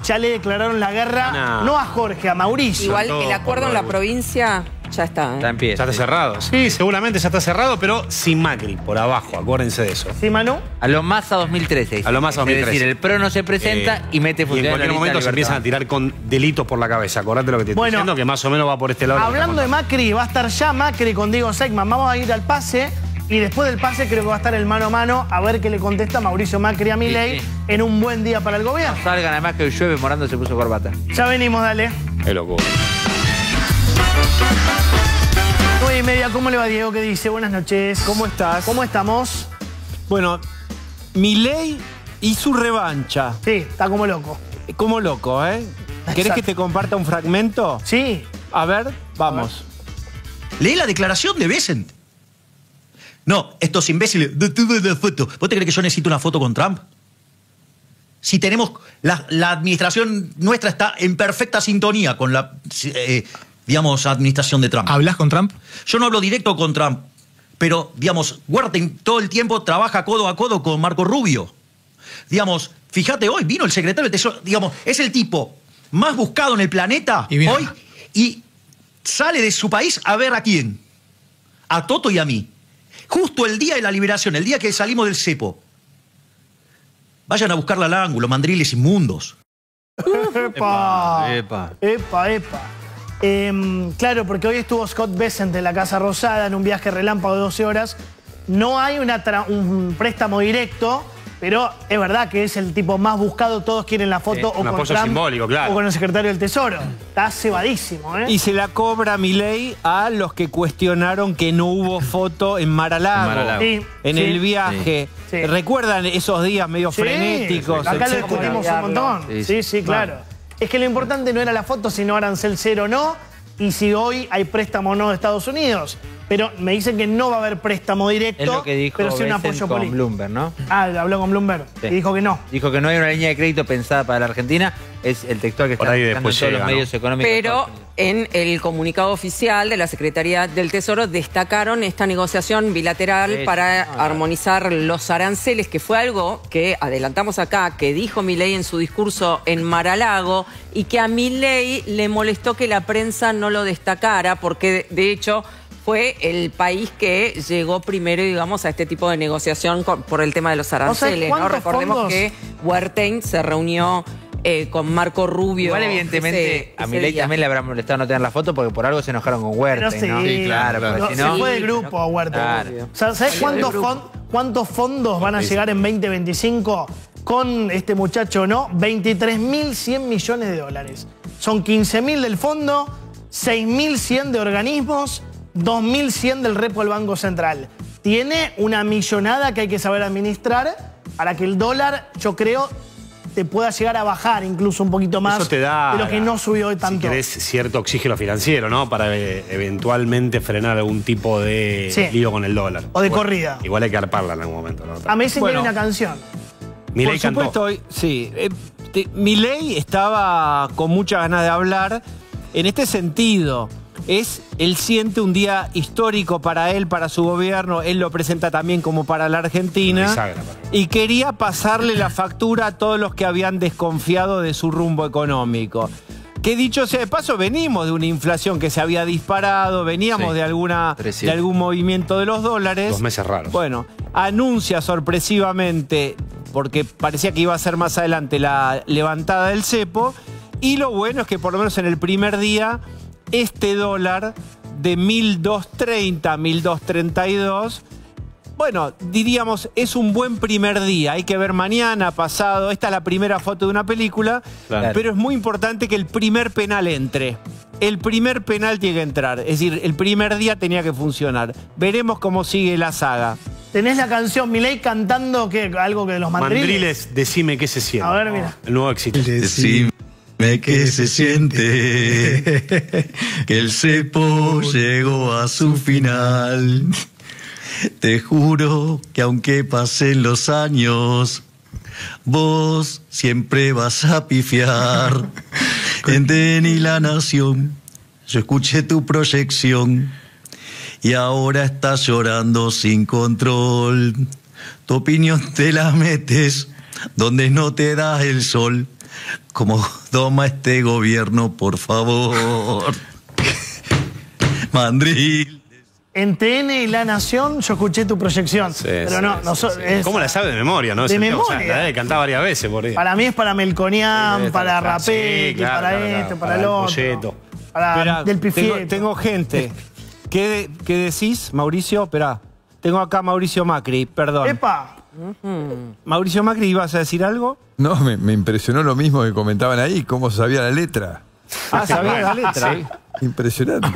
Speaker 1: ya le declararon la guerra, no a Jorge, a Mauricio.
Speaker 13: Igual el acuerdo en la provincia ya está.
Speaker 3: Ya está cerrado. Sí, seguramente ya está cerrado, pero sin Macri, por abajo, acuérdense de eso.
Speaker 1: ¿Sí, Manu?
Speaker 10: A lo más a 2013.
Speaker 3: A lo más a 2013.
Speaker 10: Es decir, el PRO no se presenta y mete
Speaker 3: Y en
Speaker 10: funciones
Speaker 3: cualquier momento se empiezan a tirar con delitos por la cabeza. Acordate lo que te estoy diciendo, que más o menos va por este lado.
Speaker 1: Hablando de Macri, va a estar ya Macri con Diego Seymour. Vamos a ir al pase y después del pase creo que va a estar el mano a mano a ver qué le contesta Mauricio Macri a Milei en un buen día para el gobierno.
Speaker 10: No salgan, además que hoy llueve, Morando se puso corbata.
Speaker 1: Ya venimos, dale.
Speaker 3: Qué locura.
Speaker 1: 9:30, ¿cómo le va, Diego? ¿Qué dice? Buenas noches.
Speaker 15: ¿Cómo estás?
Speaker 1: ¿Cómo estamos?
Speaker 15: Bueno, Milei y su revancha.
Speaker 1: Sí, está como loco.
Speaker 15: Como loco, ¿eh? ¿Querés que te comparta un fragmento?
Speaker 1: Sí.
Speaker 15: A ver, vamos.
Speaker 14: Leí la declaración de Bessent. No, estos imbéciles. ¿Vos te crees que yo necesito una foto con Trump? Si tenemos... La administración nuestra está en perfecta sintonía con la... digamos, administración de Trump.
Speaker 6: ¿Hablas con Trump?
Speaker 14: Yo no hablo directo con Trump, pero, digamos, Wertheim todo el tiempo trabaja codo a codo con Marco Rubio. Digamos, fíjate, hoy vino el secretario del Tesoro, digamos, es el tipo más buscado en el planeta hoy y sale de su país a ver a quién. A Toto y a mí. Justo el día de la liberación, el día que salimos del cepo. Vayan a buscarla al ángulo, mandriles inmundos.
Speaker 1: ¡Epa!
Speaker 12: Epa.
Speaker 1: ¡Epa, epa! Claro, porque hoy estuvo Scott Bessent en la Casa Rosada en un viaje relámpago de 12 horas. No hay un préstamo directo, pero es verdad que es el tipo más buscado. Todos quieren la foto o
Speaker 3: un
Speaker 1: con
Speaker 3: apoyo
Speaker 1: Trump
Speaker 3: simbólico, claro.
Speaker 1: o con el secretario del Tesoro. Está cebadísimo, ¿eh?
Speaker 15: Y se la cobra Milei a los que cuestionaron que no hubo foto en Mar-a-Lago.
Speaker 1: Sí,
Speaker 15: en
Speaker 1: sí.
Speaker 15: el viaje.
Speaker 1: Sí.
Speaker 15: ¿Recuerdan esos días medio frenéticos?
Speaker 1: Acá lo
Speaker 15: etcétera?
Speaker 1: discutimos un montón. Sí, claro. Es que lo importante no era la foto, sino arancel cero o no, y si hoy hay préstamo o no de Estados Unidos. Pero me dicen que no va a haber préstamo directo,
Speaker 10: Es lo que dijo
Speaker 1: pero sí un
Speaker 10: Bessent
Speaker 1: apoyo
Speaker 10: con
Speaker 1: político.
Speaker 10: Bloomberg, ¿no?
Speaker 1: Ah, habló con Bloomberg y dijo que no.
Speaker 10: Dijo que no hay una línea de crédito pensada para la Argentina. Es el textual que está
Speaker 3: ahí
Speaker 10: buscando en
Speaker 3: después
Speaker 10: todos
Speaker 3: llega,
Speaker 10: los medios económicos.
Speaker 13: Pero en el comunicado oficial de la Secretaría del Tesoro destacaron esta negociación bilateral para armonizar los aranceles, que fue algo que adelantamos acá, que dijo Milei en su discurso en Mar-a-Lago, y que a Milei le molestó que la prensa no lo destacara, porque de hecho fue el país que llegó primero, digamos, a este tipo de negociación por el tema de los aranceles, ¿no? Recordemos que Huertain se reunió con Marco Rubio.
Speaker 10: Igual, evidentemente, a Milei también le habrá molestado no tener la foto porque por algo se enojaron con Huertain,
Speaker 1: Pero sí,
Speaker 10: ¿no? Sí, claro, porque si no...
Speaker 1: Se fue de grupo a Huertain.
Speaker 10: Claro.
Speaker 1: O sea, ¿sabés cuántos fondos van a llegar en 2025 con este muchacho, no? 23.100 millones de dólares. Son 15.000 del fondo, 6.100 de organismos, 2.100 del repo del Banco Central. Tiene una millonada que hay que saber administrar para que el dólar, yo creo, te pueda llegar a bajar incluso un poquito más.
Speaker 3: Eso te da,
Speaker 1: de lo que no subió hoy tanto.
Speaker 3: Si querés, cierto oxígeno financiero, ¿no? Para eventualmente frenar algún tipo de lío con el dólar.
Speaker 1: O de corrida.
Speaker 3: Igual hay que arparla en algún momento, ¿no?
Speaker 1: A mí dicen que hay una canción.
Speaker 3: Milei
Speaker 15: Por supuesto, hoy, sí. Milei estaba con muchas ganas de hablar en este sentido. Él siente un día histórico para él, para su gobierno, él lo presenta también como para la Argentina, y quería pasarle la factura a todos los que habían desconfiado de su rumbo económico. Que dicho sea de paso, venimos de una inflación que se había disparado, veníamos de algún movimiento de los dólares.
Speaker 3: 2 meses raros.
Speaker 15: Bueno, anuncia sorpresivamente, porque parecía que iba a ser más adelante, la levantada del cepo, y lo bueno es que por lo menos en el primer día este dólar de 1.230, 1.232, bueno, diríamos, es un buen primer día. Hay que ver mañana, pasado. Esta es la primera foto de una película, pero es muy importante que el primer penal entre. El primer penal tiene que entrar. Es decir, el primer día tenía que funcionar. Veremos cómo sigue la saga.
Speaker 1: ¿Tenés la canción Milei cantando algo que de los mandriles?
Speaker 3: Mandriles, decime qué se siente.
Speaker 1: A ver, mira.
Speaker 3: El nuevo éxito.
Speaker 6: Decime que se siente que el cepo llegó a su final. Te juro que aunque pasen los años, vos siempre vas a pifiar. En DNI La Nación yo escuché tu proyección y ahora estás llorando sin control. Tu opinión te la metes donde no te da el sol. Como toma este gobierno, por favor. Mandril.
Speaker 1: En TN y La Nación yo escuché tu proyección. Pero no,
Speaker 3: ¿Cómo la sabe de memoria, no?
Speaker 1: De memoria.
Speaker 3: O sea, la debe cantar varias veces por ahí.
Speaker 1: Para mí es para Melconian, para Rapé, para esto, para el otro.
Speaker 3: Folleto.
Speaker 1: Para
Speaker 15: Esperá,
Speaker 1: Del Pifieto.
Speaker 15: tengo gente. ¿Qué decís, Mauricio? Esperá. Tengo acá a Mauricio Macri, perdón.
Speaker 1: ¡Epa!
Speaker 15: Mauricio Macri, ¿ibas a decir algo?
Speaker 22: No, me impresionó lo mismo que comentaban ahí, cómo sabía la letra.
Speaker 15: Ah, sabía la letra.
Speaker 22: Sí. Impresionante.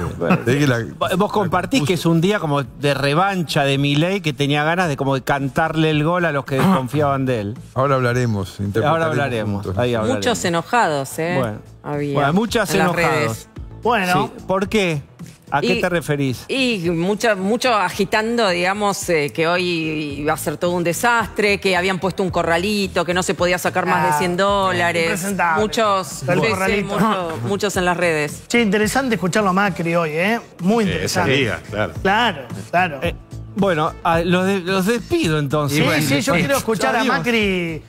Speaker 15: Vos compartís que es un día como de revancha de Milei, que tenía ganas de como de cantarle el gol a los que desconfiaban de él.
Speaker 22: Ahora hablaremos.
Speaker 15: Ahora hablaremos. Ahí hablaremos.
Speaker 13: Muchos enojados,
Speaker 15: Bueno,
Speaker 13: había
Speaker 15: muchas
Speaker 13: en las
Speaker 15: enojados.
Speaker 13: redes.
Speaker 1: Bueno.
Speaker 15: Sí. ¿Por qué? ¿A qué te referís?
Speaker 13: Y mucho agitando, digamos, que hoy iba a ser todo un desastre, que habían puesto un corralito, que no se podía sacar más de 100 dólares.
Speaker 1: Impresentable.
Speaker 13: Muchos en las redes.
Speaker 1: Che, interesante escucharlo a Macri hoy, ¿eh? Muy interesante. Claro.
Speaker 15: Bueno, los despido entonces.
Speaker 1: Sí,
Speaker 15: bueno,
Speaker 1: sí, yo quiero escuchar a
Speaker 15: adiós.
Speaker 1: Macri,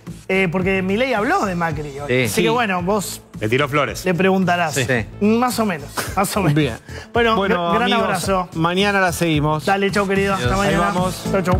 Speaker 1: porque Milei habló de Macri hoy.
Speaker 3: Sí.
Speaker 1: Así que bueno, vos
Speaker 3: le tiró flores.
Speaker 1: le preguntarás.
Speaker 3: Sí.
Speaker 1: Más o menos, más o menos.
Speaker 15: Bien.
Speaker 1: Bueno, gran
Speaker 15: amigos,
Speaker 1: abrazo.
Speaker 15: Mañana la seguimos.
Speaker 1: Dale, chau querido. Hasta
Speaker 15: Ahí
Speaker 1: mañana.
Speaker 15: vamos.
Speaker 1: Chau.